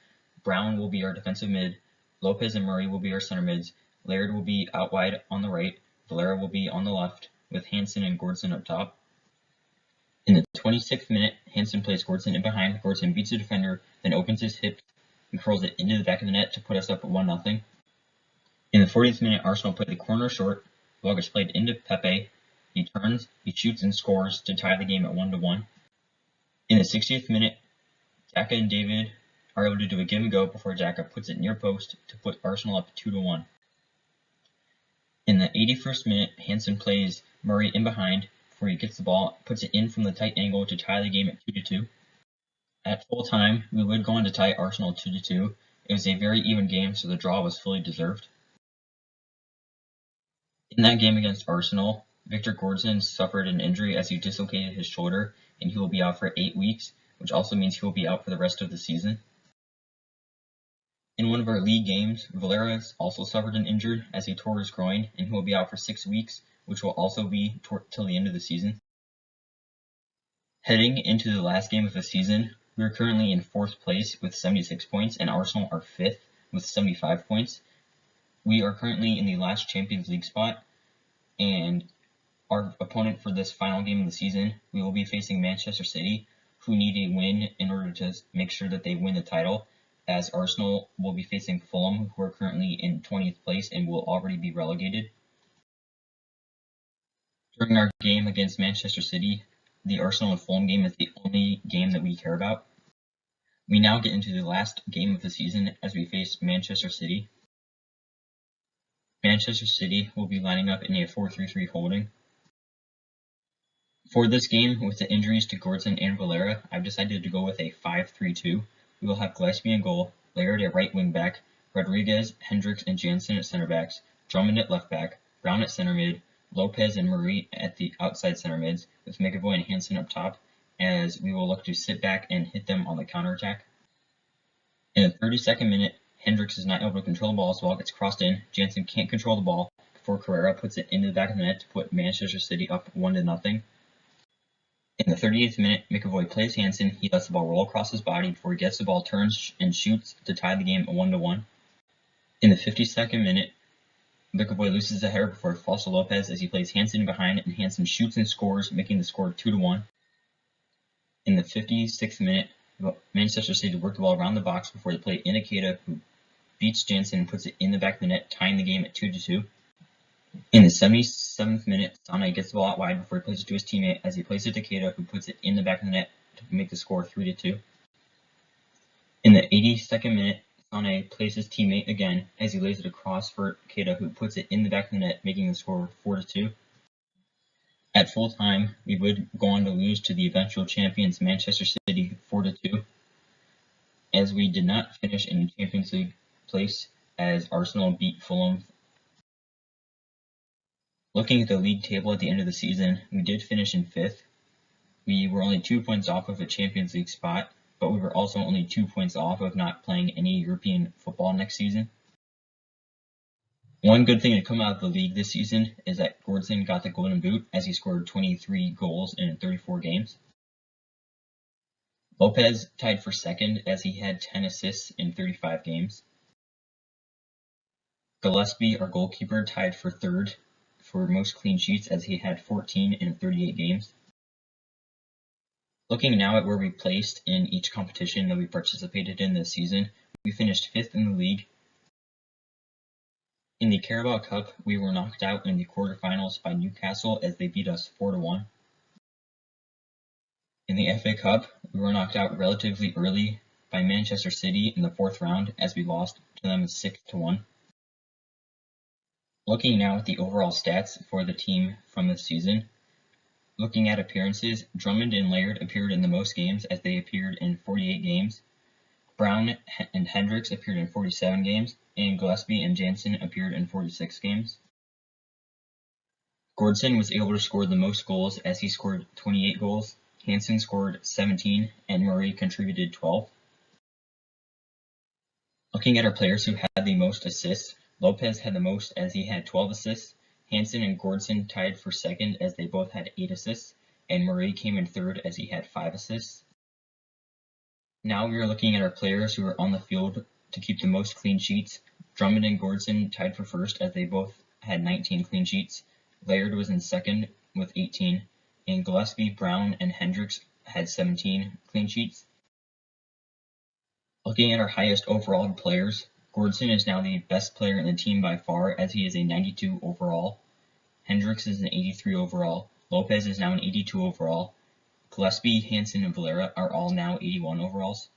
Brown will be our defensive mid. Lopez and Murray will be our center mids. Laird will be out wide on the right. Valera will be on the left, with Hansen and Gordson up top. In the 26th minute, Hansen plays Gordson in behind. Gordson beats the defender, then opens his hip and curls it into the back of the net to put us up at 1-0. In the 40th minute, Arsenal played the corner short. Vargas played into Pepe. He turns, he shoots and scores to tie the game at 1-1. In the 60th minute, Daka and David are able to do a give and go before Daka puts it near post to put Arsenal up 2-1. In the 81st minute, Hansen plays Murray in behind before he gets the ball, puts it in from the tight angle to tie the game at 2-2. At full time, we would go on to tie Arsenal 2-2. It was a very even game, so the draw was fully deserved. In that game against Arsenal, Victor Gordson suffered an injury as he dislocated his shoulder, and he will be out for 8 weeks, which also means he will be out for the rest of the season. In one of our league games, Valera also suffered an injury as he tore his groin, and he will be out for 6 weeks, which will also be till the end of the season. Heading into the last game of the season, we are currently in 4th place with 76 points, and Arsenal are 5th with 75 points. We are currently in the last Champions League spot, and our opponent for this final game of the season, we will be facing Manchester City, who need a win in order to make sure that they win the title, as Arsenal will be facing Fulham, who are currently in 20th place and will already be relegated. During our game against Manchester City, the Arsenal and Fulham game is the only game that we care about. We now get into the last game of the season as we face Manchester City. Manchester City will be lining up in a 4-3-3 holding. For this game, with the injuries to Gordson and Valera, I've decided to go with a 5-3-2. We will have Gillespie in goal, Laird at right wing back, Rodriguez, Hendricks, and Jansen at center backs, Drummond at left back, Brown at center mid, Lopez and Murray at the outside center mids, with McAvoy and Hansen up top, as we will look to sit back and hit them on the counterattack. In the 32nd minute, Hendricks is not able to control the ball as the ball gets crossed in. Jansen can't control the ball before Carrera puts it into the back of the net to put Manchester City up 1-0. In the 38th minute, McAvoy plays Hansen. He lets the ball roll across his body before he gets the ball, turns, and shoots to tie the game at 1-1. In the 52nd minute, McAvoy loses the header before it falls to Lopez as he plays Hansen behind, and Hansen shoots and scores, making the score 2-1. In the 56th minute, Manchester City worked the ball around the box before they play Iniketa, who beats Jansen and puts it in the back of the net, tying the game at 2-2. In the 77th minute, Sane gets the ball out wide before he plays it to his teammate as he plays it to Keita, who puts it in the back of the net to make the score 3-2. In the 82nd minute, Sane plays his teammate again as he lays it across for Keita, who puts it in the back of the net, making the score 4-2. At full time, we would go on to lose to the eventual champions Manchester City 4-2, as we did not finish in Champions League place as Arsenal beat Fulham. Looking at the league table at the end of the season, we did finish in 5th. We were only 2 points off of a Champions League spot, but we were also only 2 points off of not playing any European football next season. One good thing to come out of the league this season is that Gordson got the Golden Boot as he scored 23 goals in 34 games. Lopez tied for second as he had 10 assists in 35 games. Gillespie, our goalkeeper, tied for third for most clean sheets as he had 14 in 38 games. Looking now at where we placed in each competition that we participated in this season, we finished 5th in the league. In the Carabao Cup, we were knocked out in the quarterfinals by Newcastle as they beat us 4-1. In the FA Cup, we were knocked out relatively early by Manchester City in the 4th round as we lost to them 6-1. Looking now at the overall stats for the team from this season, looking at appearances, Drummond and Laird appeared in the most games as they appeared in 48 games. Brown and Hendricks appeared in 47 games, and Gillespie and Jansen appeared in 46 games. Gordson was able to score the most goals as he scored 28 goals, Hansen scored 17, and Murray contributed 12. Looking at our players who had the most assists, Lopez had the most as he had 12 assists, Hansen and Gordson tied for second as they both had 8 assists, and Murray came in third as he had 5 assists. Now we are looking at our players who are on the field to keep the most clean sheets. Drummond and Gordson tied for first as they both had 19 clean sheets. Laird was in second with 18, and Gillespie, Brown, and Hendricks had 17 clean sheets. Looking at our highest overall players, Gordson is now the best player in the team by far as he is a 92 overall. Hendricks is an 83 overall. Lopez is now an 82 overall. Gillespie, Hansen, and Valera are all now 81 overalls.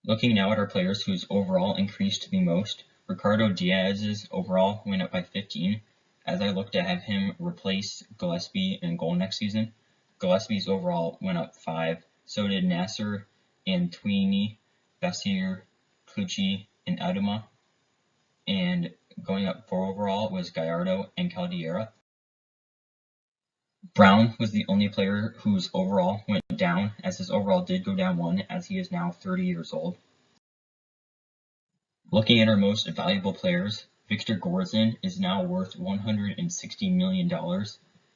Looking now at our players whose overall increased the most, Ricardo Diaz's overall went up by 15, as I look to have him replace Gillespie in goal next season. Gillespie's overall went up 5, so did Nasser and Tweeney, Bassir, Clucci, and Adama. And going up 4 overall was Gallardo and Caldera. Brown was the only player whose overall went down, as his overall did go down 1, as he is now 30 years old. Looking at our most valuable players, Victor Gordson is now worth $160 million,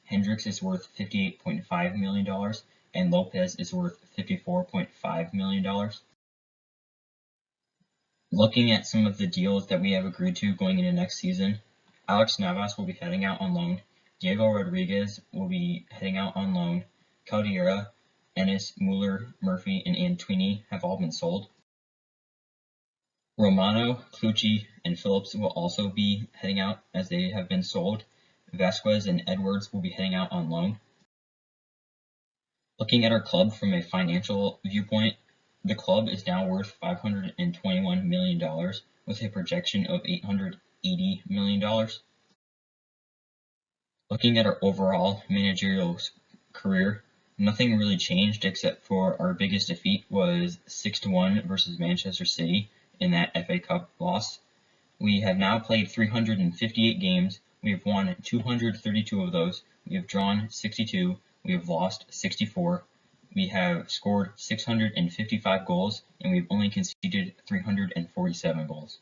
Hendricks is worth $58.5 million, and Lopez is worth $54.5 million. Looking at some of the deals that we have agreed to going into next season, Alex Navas will be heading out on loan. Diego Rodriguez will be heading out on loan. Caldera, Ennis, Mueller, Murphy, and Antuini have all been sold. Romano, Clucci, and Phillips will also be heading out as they have been sold. Vasquez and Edwards will be heading out on loan. Looking at our club from a financial viewpoint, the club is now worth $521 million with a projection of $880 million. Looking at our overall managerial career, nothing really changed except for our biggest defeat was 6-1 versus Manchester City in that FA Cup loss. We have now played 358 games. We have won 232 of those. We have drawn 62. We have lost 64. We have scored 655 goals, and we've only conceded 347 goals.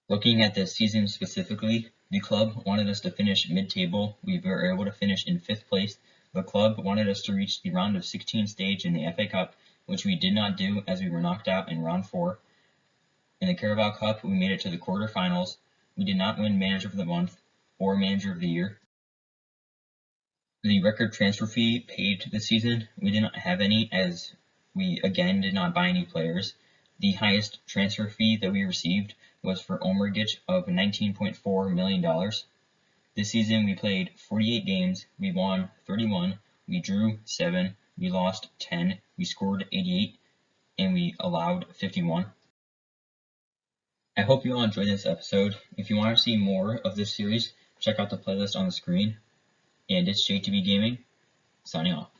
Looking at this season specifically, the club wanted us to finish mid-table. We were able to finish in 5th place. The club wanted us to reach the round of 16 stage in the FA Cup, which we did not do as we were knocked out in round 4. In the Carabao Cup, we made it to the quarterfinals. We did not win Manager of the Month or Manager of the Year. The record transfer fee paid this season, we did not have any as we again did not buy any players. The highest transfer fee that we received was for Omergic of $19.4 million. This season we played 48 games, we won 31, we drew 7, we lost 10, we scored 88, and we allowed 51. I hope you all enjoyed this episode. If you want to see more of this series, check out the playlist on the screen. And it's JTB Gaming, signing off.